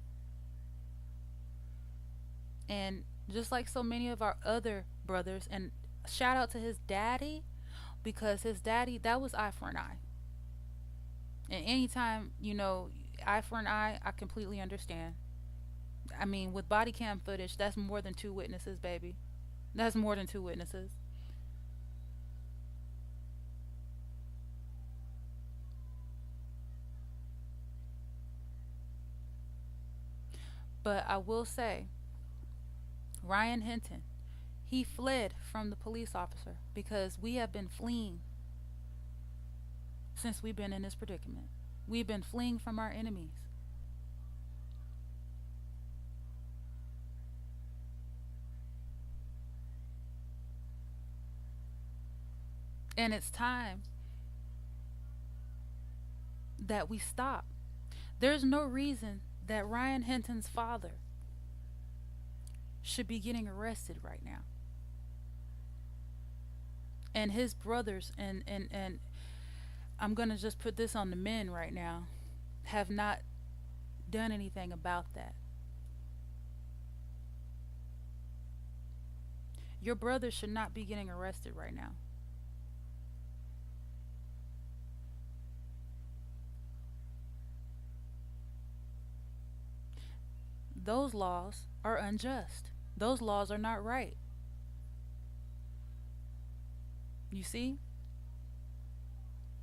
And just like so many of our other brothers, and shout out to his daddy, because his daddy, that was eye for an eye. And anytime, eye for an eye, I completely understand. I mean, with body cam footage, that's more than 2 witnesses, baby. That's more than 2 witnesses. But I will say, Ryan Hinton, he fled from the police officer, because we have been fleeing since we've been in this predicament. We've been fleeing from our enemies. And it's time that we stop. There's no reason that Ryan Hinton's father should be getting arrested right now. And his brothers, and I'm going to just put this on the men right now, have not done anything about that. Your brothers should not be getting arrested right now. Those laws are unjust. Those laws are not right. You see?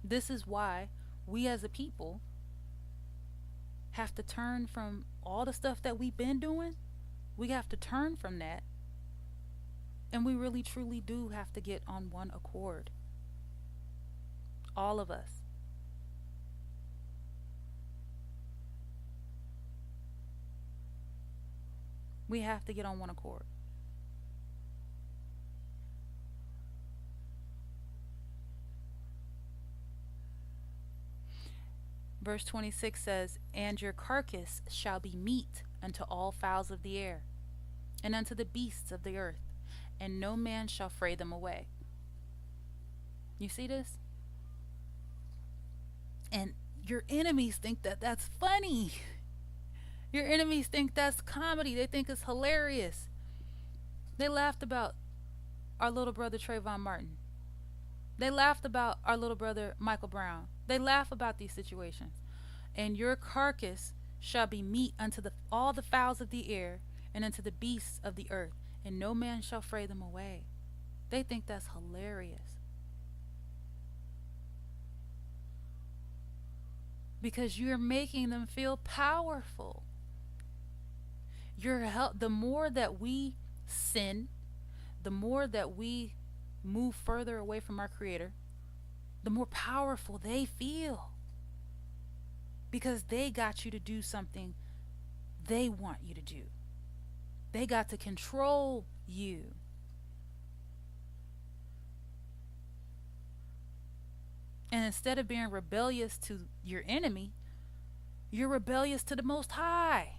This is why we as a people have to turn from all the stuff that we've been doing. We have to turn from that. And we really truly do have to get on one accord. All of us. We have to get on one accord. Verse 26 says, "And your carcass shall be meat unto all fowls of the air, and unto the beasts of the earth, and no man shall fray them away." You see this? And your enemies think that that's funny. Your enemies think that's comedy. They think it's hilarious. They laughed about our little brother Trayvon Martin. They laughed about our little brother Michael Brown. They laugh about these situations. "And your carcass shall be meat unto all the fowls of the air, and unto the beasts of the earth, and no man shall fray them away." They think that's hilarious. Because you're making them feel powerful. The more that we sin, the more that we move further away from our Creator, the more powerful they feel. Because they got you to do something they want you to do. They got to control you. And instead of being rebellious to your enemy, you're rebellious to the Most High.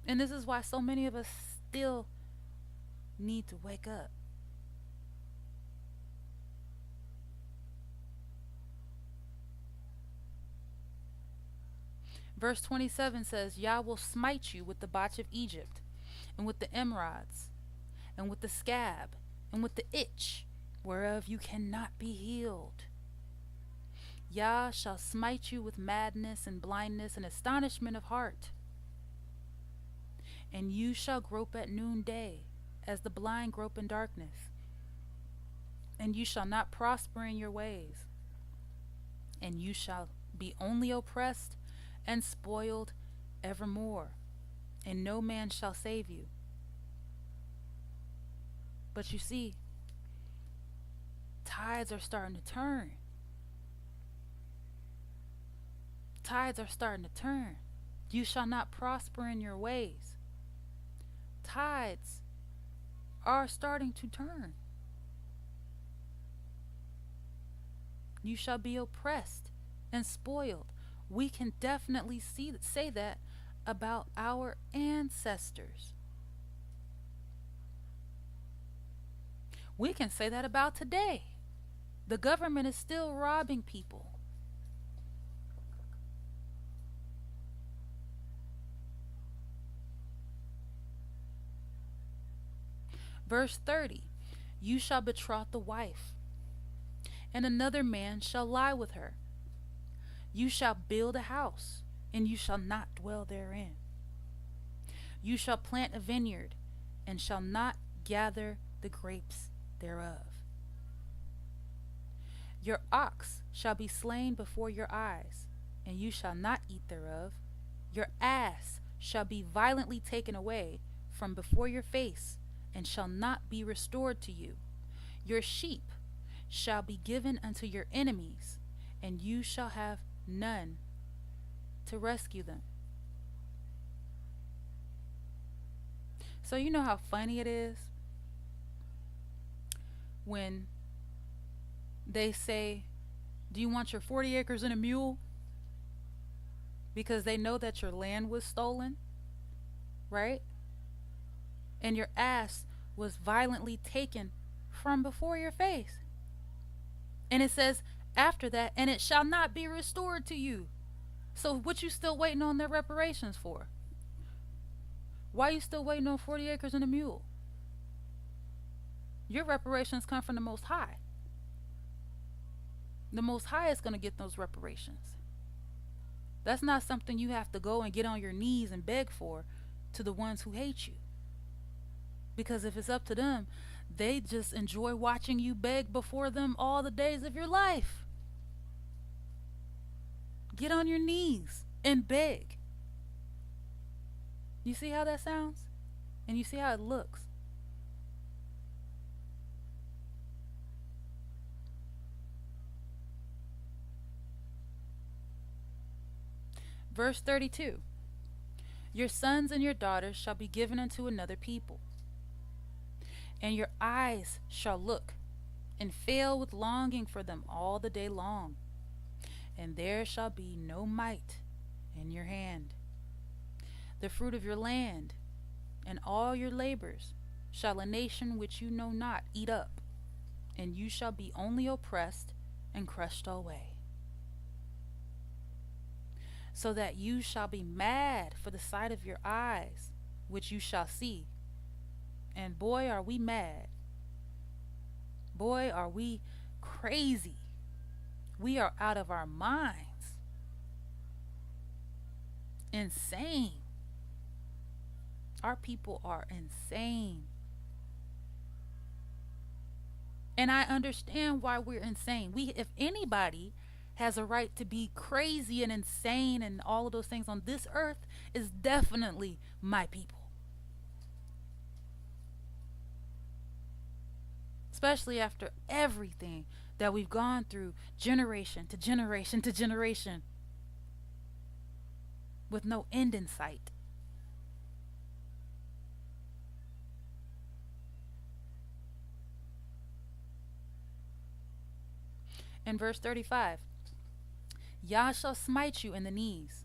And this is why so many of us still need to wake up. Verse 27 says, "Yah will smite you with the botch of Egypt, and with the emerods, and with the scab, and with the itch, whereof you cannot be healed. Yah shall smite you with madness and blindness and astonishment of heart. And you shall grope at noonday, as the blind grope in darkness. And you shall not prosper in your ways. And you shall be only oppressed and spoiled evermore, and no man shall save you. But you see, tides are starting to turn. Tides are starting to turn. You shall not prosper in your ways. Tides are starting to turn. You shall be oppressed and spoiled. We can definitely say that about our ancestors. We can say that about today. The government is still robbing people. Verse 30, you shall betroth the wife, and another man shall lie with her. You shall build a house, and you shall not dwell therein. You shall plant a vineyard, and shall not gather the grapes thereof. Your ox shall be slain before your eyes, and you shall not eat thereof. Your ass shall be violently taken away from before your face, and shall not be restored to you. Your sheep shall be given unto your enemies, and you shall have none to rescue them. So you know how funny it is when they say, do you want your 40 acres and a mule? Because they know that your land was stolen, right? And your ass was violently taken from before your face. And it says after that, and it shall not be restored to you. So what you still waiting on their reparations for? Why you still waiting on 40 acres and a mule? Your reparations come from the Most High. The Most High is going to get those reparations. That's not something you have to go and get on your knees and beg for to the ones who hate you. Because if it's up to them, they just enjoy watching you beg before them all the days of your life. Get on your knees and beg. You see how that sounds? And you see how it looks? Verse 32, your sons and your daughters shall be given unto another people, and your eyes shall look and fail with longing for them all the day long, and there shall be no might in your hand. The fruit of your land and all your labors shall a nation which you know not eat up, and you shall be only oppressed and crushed away. So that you shall be mad for the sight of your eyes, which you shall see. And boy, are we mad. Boy, are we crazy. We are out of our minds. Insane. Our people are insane. And I understand why we're insane. If anybody has a right to be crazy and insane and all of those things on this earth, is definitely my people. Especially after everything that we've gone through generation to generation to generation with no end in sight. In verse 35, YAH shall smite you in the knees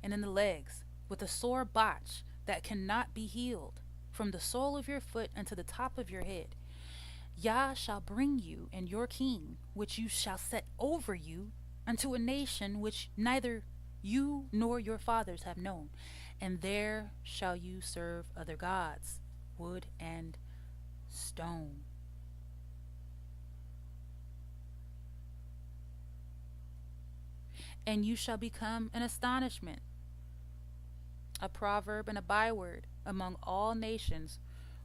and in the legs with a sore botch that cannot be healed, from the sole of your foot unto the top of your head. YAH shall bring you and your king, which you shall set over you, unto a nation which neither you nor your fathers have known, and there shall you serve other gods, wood and stone. And you shall become an astonishment a proverb and a byword among all nations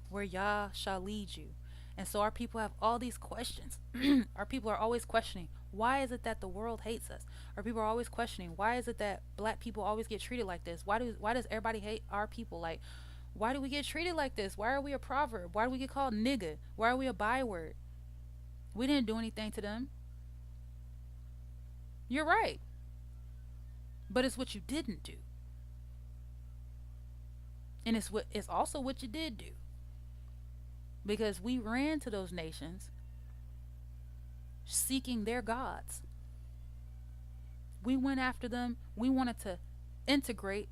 where Yah shall lead you. And so our people have all these questions. Our people are always questioning, why is it that the world hates us? Our people are always questioning, why is it that black people always get treated like this? Why does everybody hate our people? Like, why do we get treated like this? Why are we a proverb? Why do we get called nigga? Why are we a byword? We didn't do anything to them. You're right. But it's what you didn't do. And it's also what you did do. Because we ran to those nations seeking their gods. We went after them. We wanted to integrate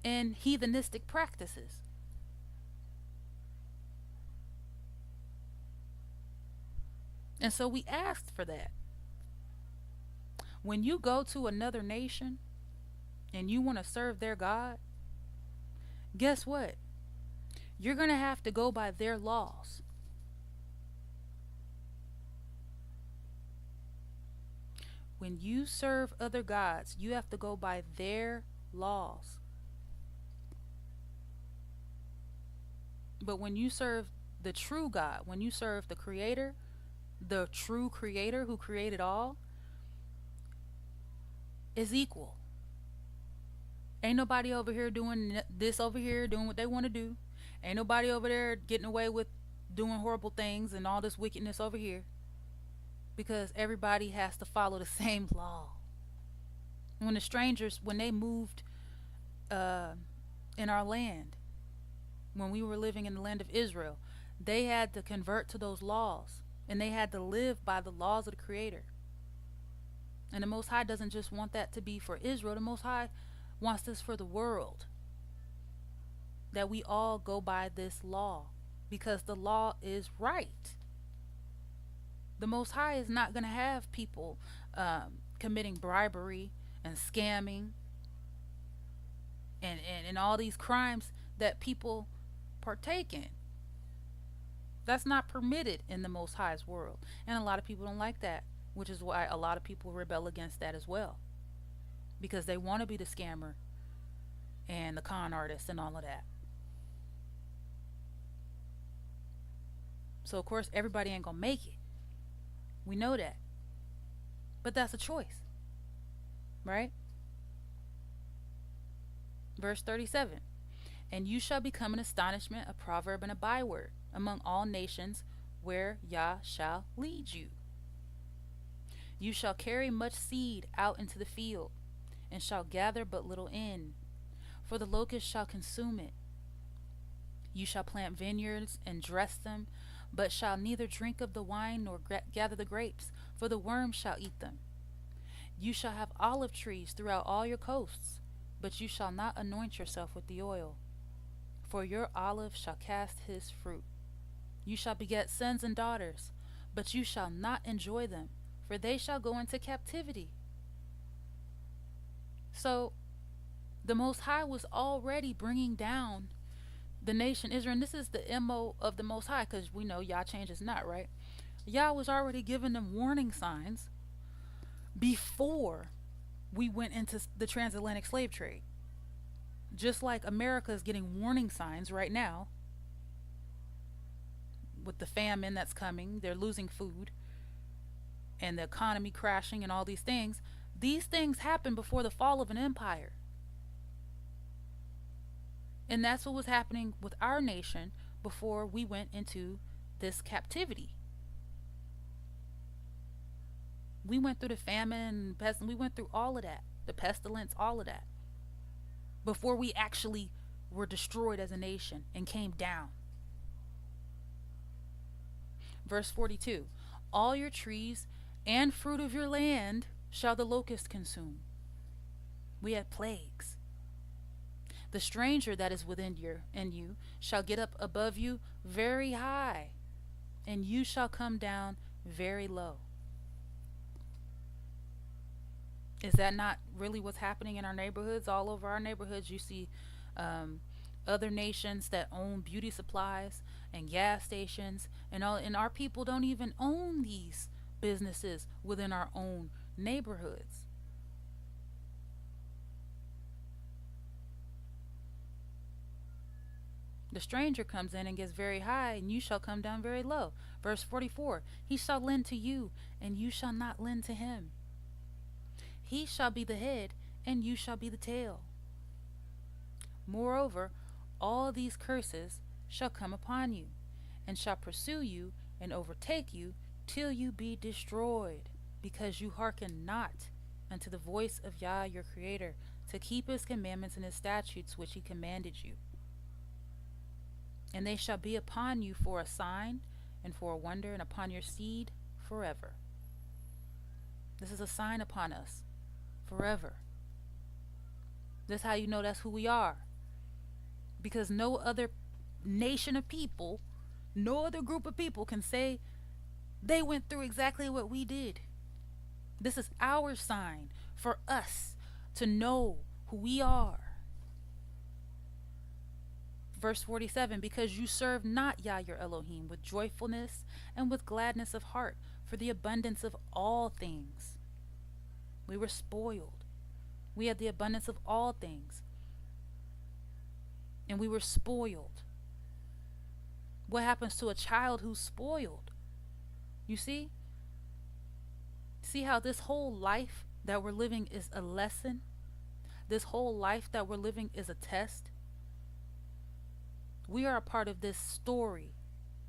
in heathenistic practices. And so we asked for that. When you go to another nation and you want to serve their God, guess what? You're going to have to go by their laws. When you serve other gods, you have to go by their laws. But when you serve the true God, when you serve the Creator, the true Creator who created all, is equal. Ain't nobody over here doing this over here, doing what they want to do. Ain't nobody over there getting away with doing horrible things and all this wickedness over here. Because everybody has to follow the same law. When the strangers, when they moved in our land, when we were living in the land of Israel, they had to convert to those laws. And they had to live by the laws of the Creator. And the Most High doesn't just want that to be for Israel. The Most High wants this for the world. That we all go by this law. Because the law is right. The Most High is not going to have people committing bribery and scamming and all these crimes that people partake in. That's not permitted in the Most High's world. And a lot of people don't like that, which is why a lot of people rebel against that as well. Because they want to be the scammer and the con artist and all of that. So, of course, everybody ain't going to make it. We know that. But that's a choice. Right? Verse 37. And you shall become an astonishment, a proverb, and a byword among all nations where Yah shall lead you. You shall carry much seed out into the field, and shall gather but little in, for the locust shall consume it. You shall plant vineyards and dress them, but shall neither drink of the wine nor gather the grapes, for the worm shall eat them. You shall have olive trees throughout all your coasts, but you shall not anoint yourself with the oil, for your olive shall cast his fruit. You shall beget sons and daughters, but you shall not enjoy them, for they shall go into captivity. So, the Most High was already bringing down the nation Israel. And this is the MO of the Most High, because we know Yah changes not, right? Yah was already giving them warning signs before we went into the transatlantic slave trade. Just like America is getting warning signs right now with the famine that's coming, they're losing food, and the economy crashing and all these things. These things happen before the fall of an empire. And that's what was happening with our nation before we went into this captivity. We went through the famine, we went through all of that, the pestilence, all of that, before we actually were destroyed as a nation and came down. Verse 42, all your trees and fruit of your land shall the locust consume. We had plagues. The stranger that is within you shall get up above you very high, and you shall come down very low. Is that not really what's happening in our neighborhoods? All over our neighborhoods, you see other nations that own beauty supplies and gas stations and all, and our people don't even own these businesses within our own neighborhoods. The stranger comes in and gets very high, and you shall come down very low. Verse 44, he shall lend to you, and you shall not lend to him. He shall be the head, and you shall be the tail. Moreover, all these curses shall come upon you, and shall pursue you, and overtake you, till you be destroyed, because you hearken not unto the voice of YAH your Creator, to keep his commandments and his statutes which he commanded you. And they shall be upon you for a sign and for a wonder, and upon your seed forever. This is a sign upon us forever. This is how you know that's who we are. Because no other nation of people, no other group of people can say they went through exactly what we did. This is our sign for us to know who we are. Verse 47, because you serve not YAH your Elohim with joyfulness and with gladness of heart, for the abundance of all things. We were spoiled. We had the abundance of all things. And we were spoiled. What happens to a child who's spoiled? You see? See how this whole life that we're living is a lesson? This whole life that we're living is a test? We are a part of this story,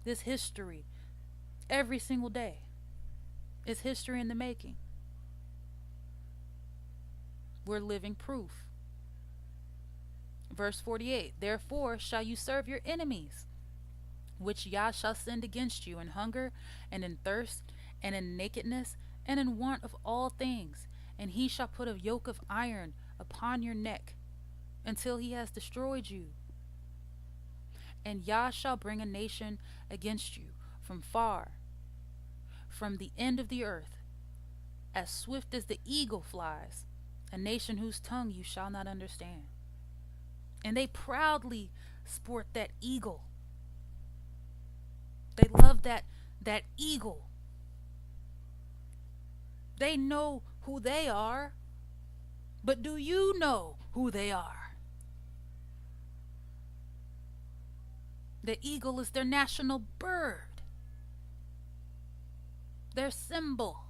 this history, every single day. It's history in the making. We're living proof. Verse 48, therefore shall you serve your enemies, which YAH shall send against you in hunger and in thirst and in nakedness and in want of all things. And he shall put a yoke of iron upon your neck until he has destroyed you. And YAH shall bring a nation against you from far, from the end of the earth, as swift as the eagle flies, a nation whose tongue you shall not understand. And they proudly sport that eagle. They love that eagle. They know who they are, but do you know who they are? The eagle is their national bird, their symbol.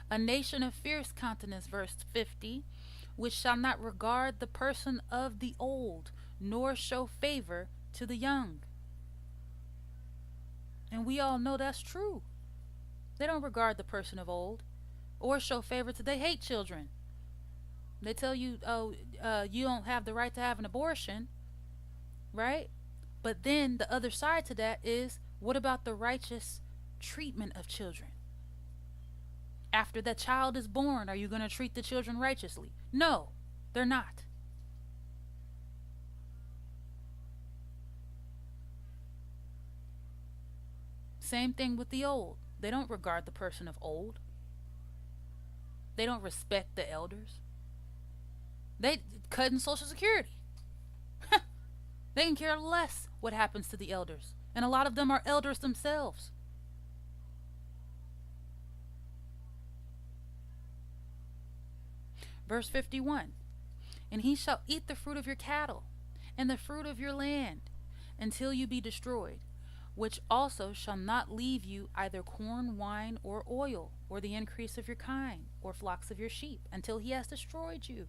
A nation of fierce countenance, verse 50, which shall not regard the person of the old, nor show favor to the young. And we all know that's true. They don't regard the person of old or show favor to, they hate children. They tell you, oh, you don't have the right to have an abortion, right? But then the other side to that is, what about the righteous treatment of children? After the child is born, are you going to treat the children righteously? No, they're not. Same thing with the old. They don't regard the person of old. They don't respect the elders. They cutting Social Security. They can care less what happens to the elders. And a lot of them are elders themselves. Verse 51, and he shall eat the fruit of your cattle and the fruit of your land until you be destroyed, which also shall not leave you either corn, wine, or oil, or the increase of your kine, or flocks of your sheep, until he has destroyed you.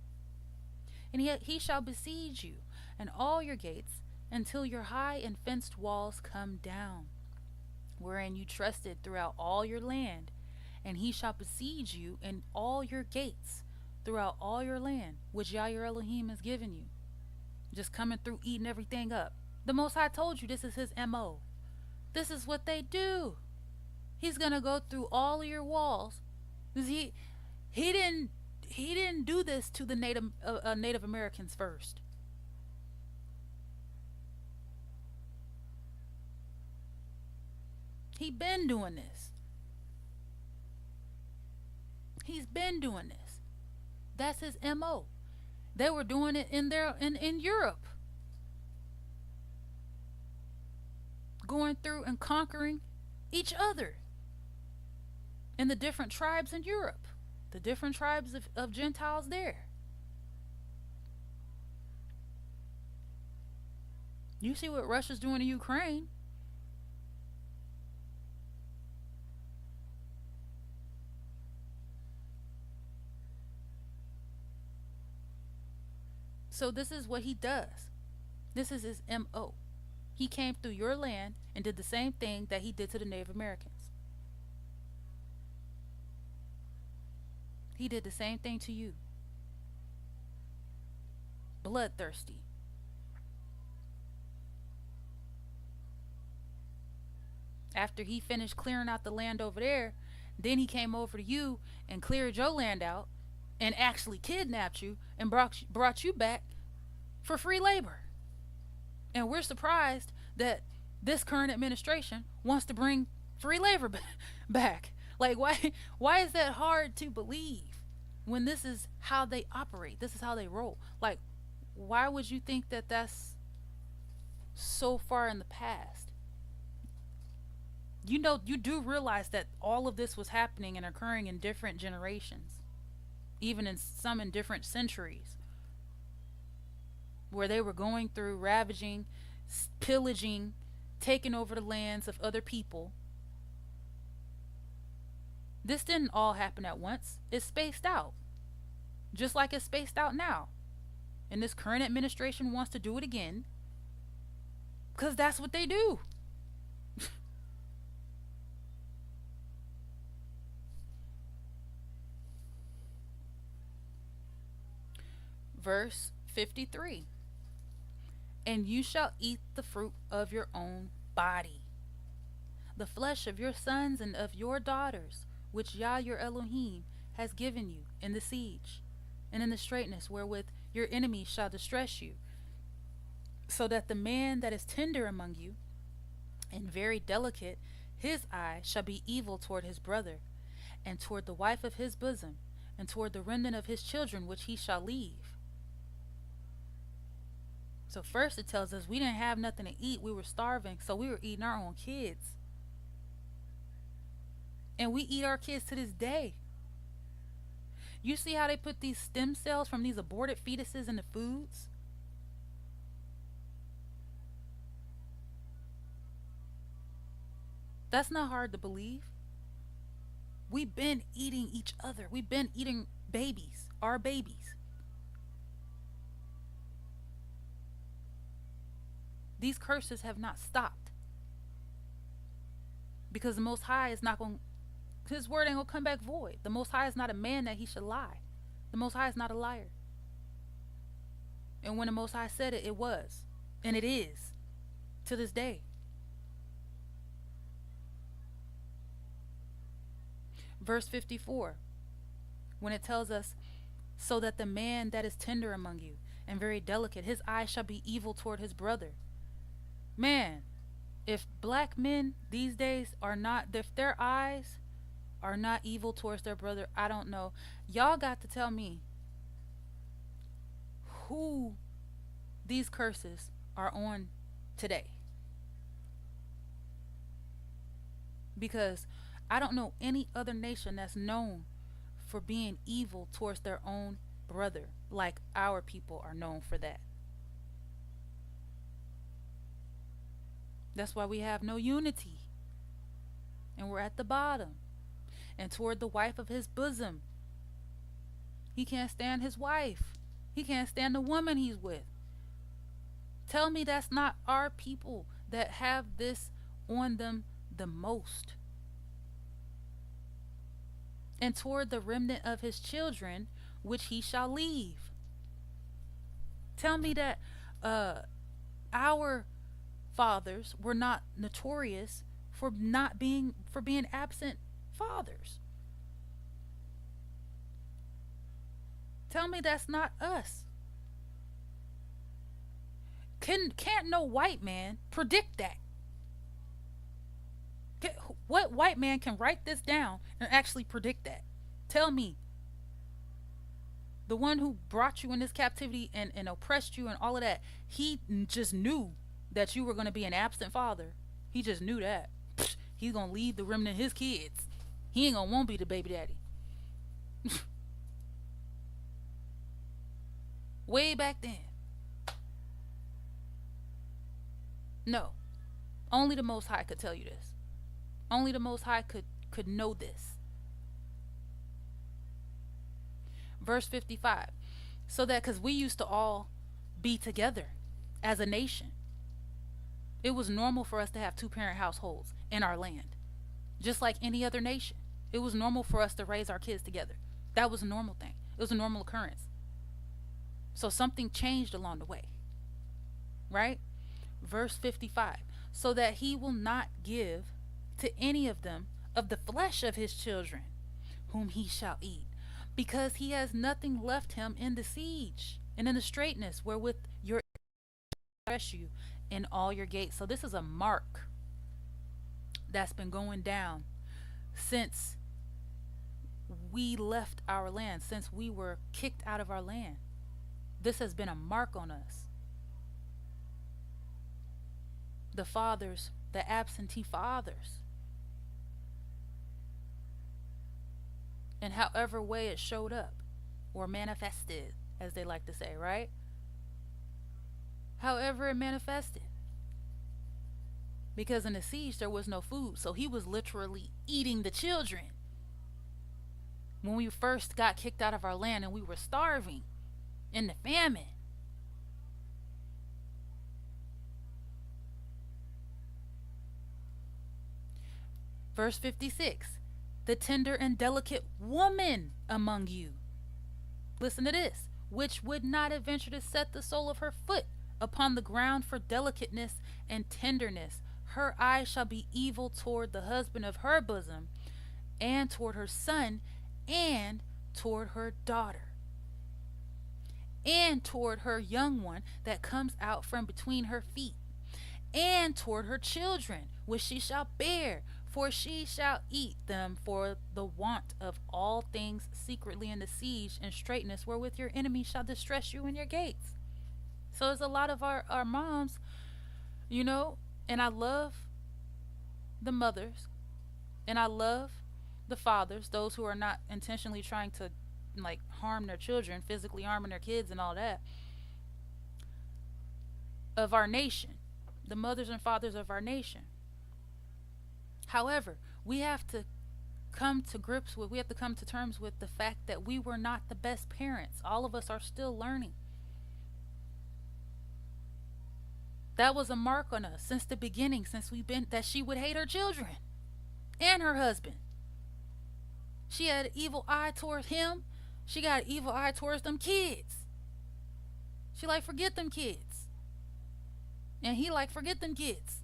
And he shall besiege you and all your gates until your high and fenced walls come down, wherein you trusted throughout all your land. And he shall besiege you in all your gates throughout all your land, which YAH your Elohim has given you. Just coming through, eating everything up. The Most High told you this is his MO. This is what they do. He's gonna go through all of your walls. He didn't do this to the Native Americans first. He been doing this. He's been doing this. That's his MO. They were doing it in Europe. Going through and conquering each other. And the different tribes in Europe. The different tribes of Gentiles there. You see what Russia's doing to Ukraine. So this is what he does. This is his MO. He came through your land and did the same thing that he did to the Native Americans. He did the same thing to you. Bloodthirsty. After he finished clearing out the land over there, then he came over to you and cleared your land out and actually kidnapped you and brought you back for free labor. And we're surprised that this current administration wants to bring free labor back. Like, why is that hard to believe when this is how they operate? This is how they roll. Like, why would you think that that's so far in the past? You know, you do realize that all of this was happening and occurring in different generations, even in some in different centuries, where they were going through ravaging, pillaging, taking over the lands of other people. This didn't all happen at once. It's spaced out, just like it's spaced out now. And this current administration wants to do it again because that's what they do. Verse 53. And you shall eat the fruit of your own body, the flesh of your sons and of your daughters, which Yah your Elohim has given you in the siege, and in the straitness wherewith your enemies shall distress you, so that the man that is tender among you, and very delicate, his eye shall be evil toward his brother, and toward the wife of his bosom, and toward the remnant of his children which he shall leave. So first it tells us we didn't have nothing to eat. We were starving, so we were eating our own kids. And we eat our kids to this day. You see how they put these stem cells from these aborted fetuses in the foods? That's not hard to believe. We've been eating each other. We've been eating babies, our babies. These curses have not stopped because the Most High is not going, his word ain't going to come back void. The Most High is not a man that he should lie. The Most High is not a liar. And when the Most High said it, it was. And it is to this day. Verse 54, when it tells us, so that the man that is tender among you and very delicate, his eye shall be evil toward his brother. Man, if black men these days are not, if their eyes are not evil towards their brother, I don't know. Y'all got to tell me who these curses are on today. Because I don't know any other nation that's known for being evil towards their own brother like our people are known for that. That's why we have no unity. And we're at the bottom. And toward the wife of his bosom. He can't stand his wife. He can't stand the woman he's with. Tell me that's not our people that have this on them the most. And toward the remnant of his children, which he shall leave. Tell me that our fathers were not notorious for being absent fathers. Tell me that's not us. Can't no white man predict that? What white man can write this down and actually predict that? Tell me. The one who brought you in this captivity and oppressed you and all of that, he just knew that you were going to be an absent father. He just knew that. He's going to leave the remnant of his kids. He ain't going to want to be the baby daddy. Way back then. No, only the Most High could tell you this. Only the Most High could know this. Verse 55. So that, because we used to all be together as a nation, it was normal for us to have two-parent households in our land, just like any other nation. It was normal for us to raise our kids together. That was a normal thing. It was a normal occurrence. So something changed along the way, right? Verse 55. So that he will not give to any of them of the flesh of his children, whom he shall eat, because he has nothing left him in the siege and in the straightness wherewith your oppress you in all your gates. So this is a mark that's been going down since we left our land, since we were kicked out of our land. This has been a mark on us. The fathers, the absentee fathers, in however way it showed up or manifested, as they like to say, right? However it manifested. Because in the siege there was no food, so he was literally eating the children. When we first got kicked out of our land and we were starving in the famine. Verse 56. The tender and delicate woman among you. Listen to this. Which would not adventure to set the sole of her foot upon the ground for delicateness and tenderness. Her eye shall be evil toward the husband of her bosom, and toward her son, and toward her daughter, and toward her young one that comes out from between her feet, and toward her children, which she shall bear, for she shall eat them for the want of all things secretly in the siege and straitness wherewith your enemy shall distress you in your gates. So there's a lot of our moms, you know, and I love the mothers and I love the fathers, those who are not intentionally trying to like harm their children, physically harming their kids and all that, of our nation, the mothers and fathers of our nation. However, we have to come to terms with the fact that we were not the best parents. All of us are still learning. That was a mark on us since the beginning, since we've been, that she would hate her children and her husband. She had an evil eye towards him. She got an evil eye towards them kids. She like, forget them kids. And he like, forget them kids.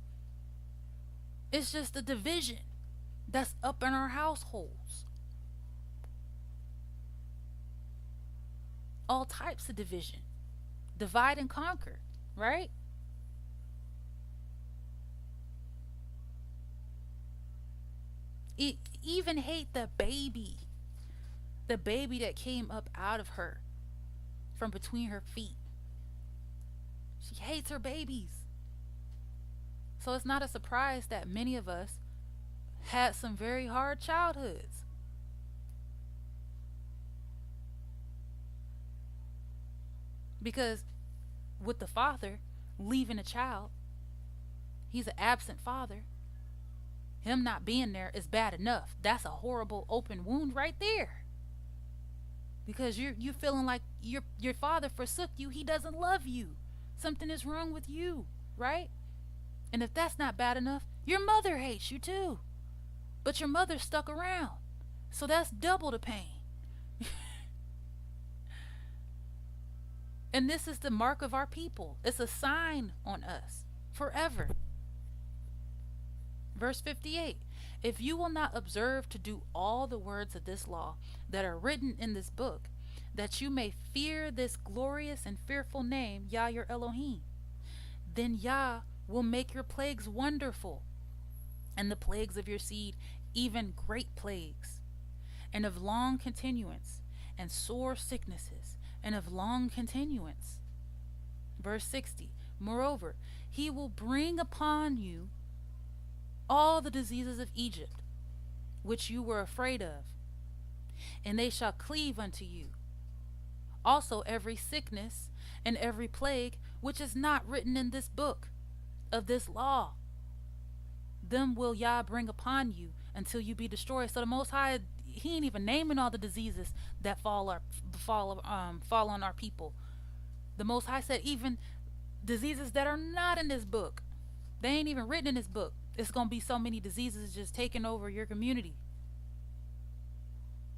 It's just the division that's up in our households. All types of division. Divide and conquer, right? Even hate the baby that came up out of her from between her feet. She hates her babies. So it's not a surprise that many of us had some very hard childhoods. Because with the father leaving a child, he's an absent father. Him not being there is bad enough. That's a horrible open wound right there. Because you're feeling like your father forsook you. He doesn't love you. Something is wrong with you, right? And if that's not bad enough, your mother hates you too. But your mother stuck around. So that's double the pain. And this is the mark of our people. It's a sign on us forever. Verse 58. If you will not observe to do all the words of this law that are written in this book, that you may fear this glorious and fearful name, Yah your Elohim, then Yah will make your plagues wonderful, and the plagues of your seed even great plagues, and of long continuance, and sore sicknesses, and of long continuance. Verse 60. Moreover, he will bring upon you all the diseases of Egypt, which you were afraid of, and they shall cleave unto you. Also every sickness and every plague which is not written in this book of this law, them will Yah bring upon you until you be destroyed. So the Most High, He ain't even naming all the diseases that fall on our people. The Most High said even diseases that are not in this book, they ain't even written in this book. It's gonna be so many diseases just taking over your community,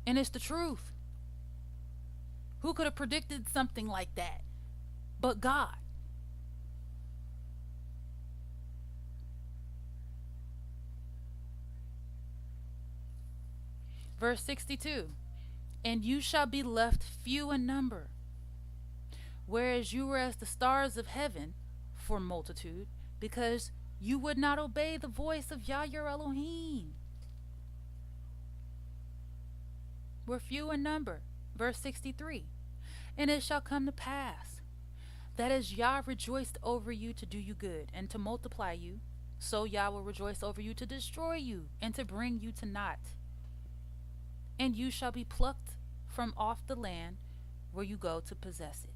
and it's the truth. Who could have predicted something like that but God? Verse 62, and you shall be left few in number, whereas you were as the stars of heaven for multitude, because you would not obey the voice of Yah your Elohim. We're few in number. Verse 63, and it shall come to pass that as Yah rejoiced over you to do you good and to multiply you, so Yah will rejoice over you to destroy you and to bring you to naught. And you shall be plucked from off the land where you go to possess it.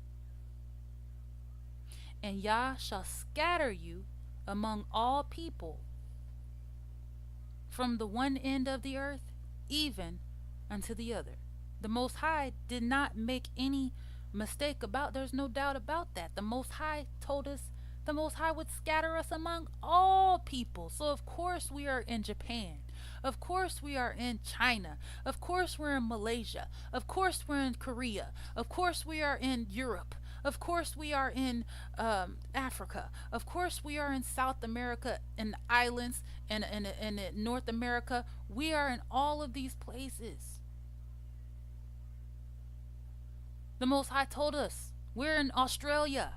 And Yah shall scatter you among all people from the one end of the earth even unto the other. The Most High did not make any mistake about, there's no doubt about that. The Most High told us the Most High would scatter us among all people. So of course we are in Japan. Of course we are in China. Of course we're in Malaysia. Of course we're in Korea. Of course we are in Europe. Of course we are in Africa. Of course we are in South America and islands and in North America. We are in all of these places. The Most High told us we're in Australia.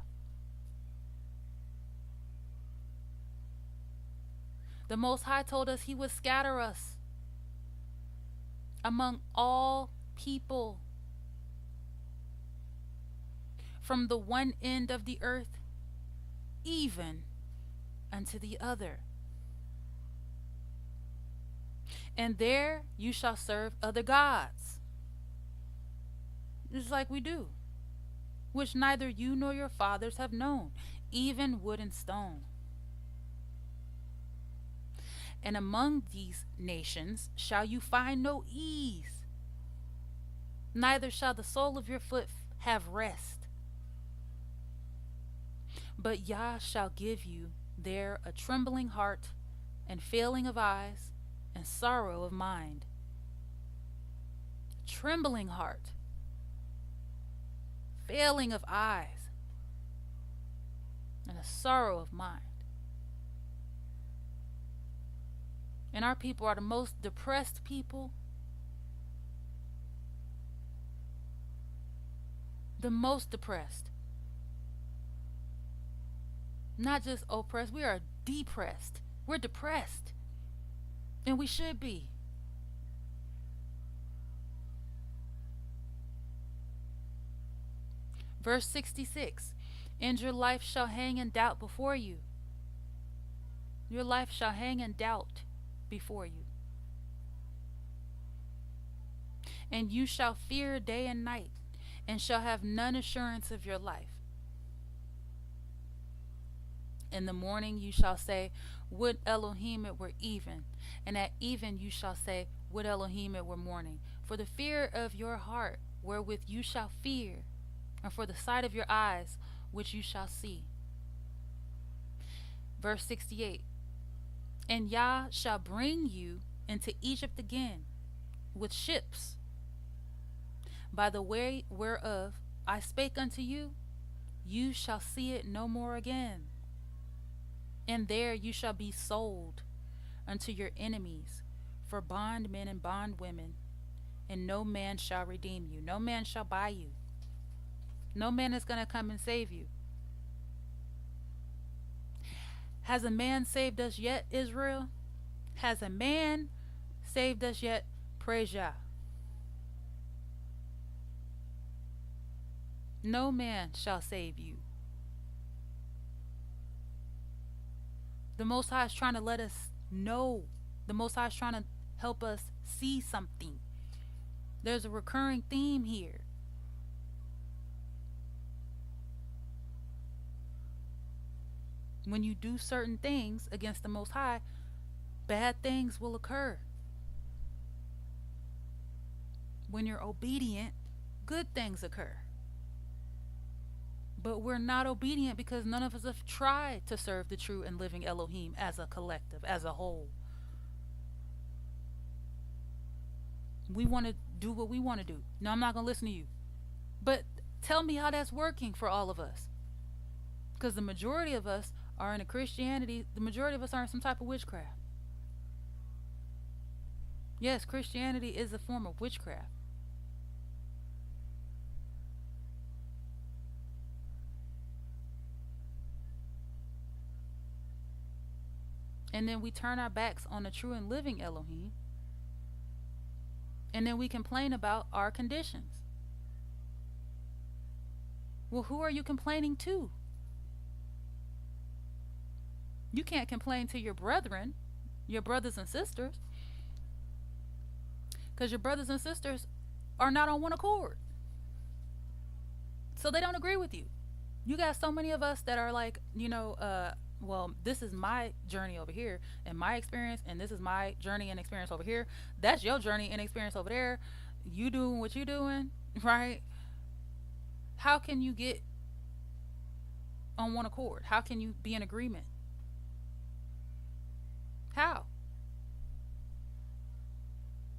The Most High told us He would scatter us among all people from the one end of the earth even unto the other. And there you shall serve other gods, just like we do, which neither you nor your fathers have known, even wood and stone. And among these nations shall you find no ease, neither shall the sole of your foot have rest. But Yah shall give you there a trembling heart, and failing of eyes, and sorrow of mind. Trembling heart, failing of eyes, and a sorrow of mind. And our people are the most depressed people, the most depressed. Not just oppressed, we are depressed. We're depressed, and we should be. Verse 66, and your life shall hang in doubt before you. Your life shall hang in doubt before you. And you shall fear day and night, and shall have none assurance of your life. In the morning you shall say, would Elohim it were even. And at even you shall say, would Elohim it were morning. For the fear of your heart wherewith you shall fear, and for the sight of your eyes which you shall see. Verse 68, and Yah shall bring you into Egypt again with ships, by the way whereof I spake unto you, you shall see it no more again. And there you shall be sold unto your enemies for bondmen and bondwomen, and no man shall redeem you. No man shall buy you. No man is going to come and save you. Has a man saved us yet, Israel? Has a man saved us yet? Praise Yah. No man shall save you. The Most High is trying to let us know. The Most High is trying to help us see something. There's a recurring theme here. When you do certain things against the Most High, bad things will occur. When you're obedient, good things occur. But we're not obedient because none of us have tried to serve the true and living Elohim as a collective, as a whole. We want to do what we want to do. No, I'm not going to listen to you. But tell me how that's working for all of us. Because the majority of us are in a Christianity, the majority of us are in some type of witchcraft. Yes, Christianity is a form of witchcraft. And then we turn our backs on the true and living Elohim. And then we complain about our conditions. Well, who are you complaining to? You can't complain to your brethren, your brothers and sisters, because your brothers and sisters are not on one accord. So they don't agree with you. You got so many of us that are like, well, this is my journey over here and my experience, and this is my journey and experience over here. That's your journey and experience over there. You doing what you doing, right? How can you get on one accord? How can you be in agreement? How?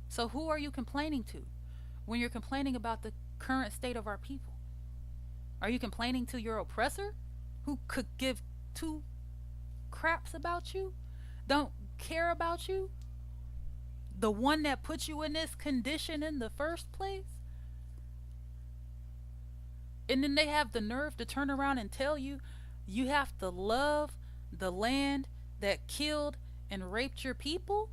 So who are you complaining to when you're complaining about the current state of our people? Are you complaining to your oppressor who could give two craps about you? Don't care about you? The one that put you in this condition in the first place? And then they have the nerve to turn around and tell you you have to love the land that killed and raped your people?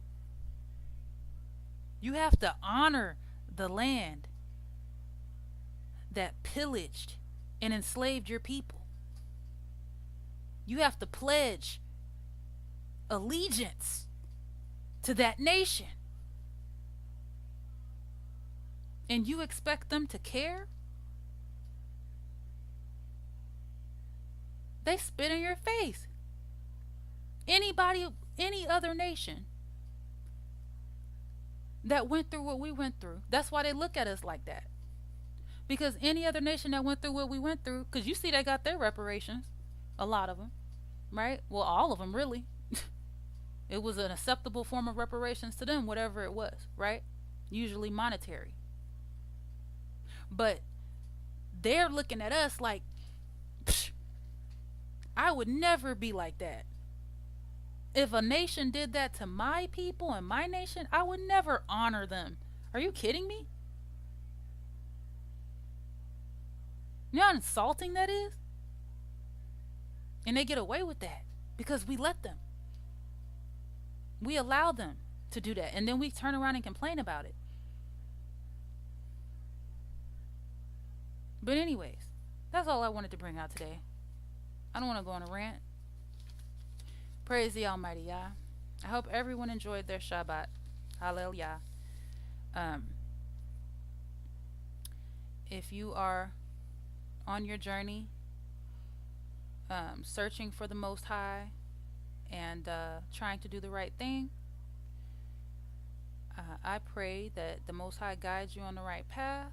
You have to honor the land that pillaged and enslaved your people. You have to pledge allegiance to that nation. And you expect them to care? They spit in your face. Anybody, any other nation that went through what we went through, that's why they look at us like that. Because any other nation that went through what we went through, because you see they got their reparations, a lot of them, right? Well, all of them, really. It was an acceptable form of reparations to them, whatever it was, right? Usually monetary. But they're looking at us like, I would never be like that. If a nation did that to my people and my nation, I would never honor them. Are you kidding me? You know how insulting that is? And they get away with that because we let them. We allow them to do that. And then we turn around and complain about it. But anyways, that's all I wanted to bring out today. I don't want to go on a rant. Praise the Almighty Yah. I hope everyone enjoyed their Shabbat. Hallelujah. If you are on your journey, searching for the Most High and trying to do the right thing, I pray that the Most High guides you on the right path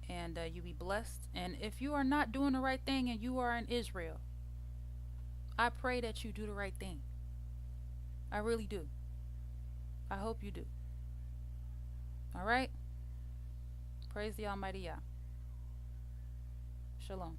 and you be blessed. And if you are not doing the right thing and you are in Israel, I pray that you do the right thing. I really do. I hope you do. All right? Praise the Almighty Yah. Shalom.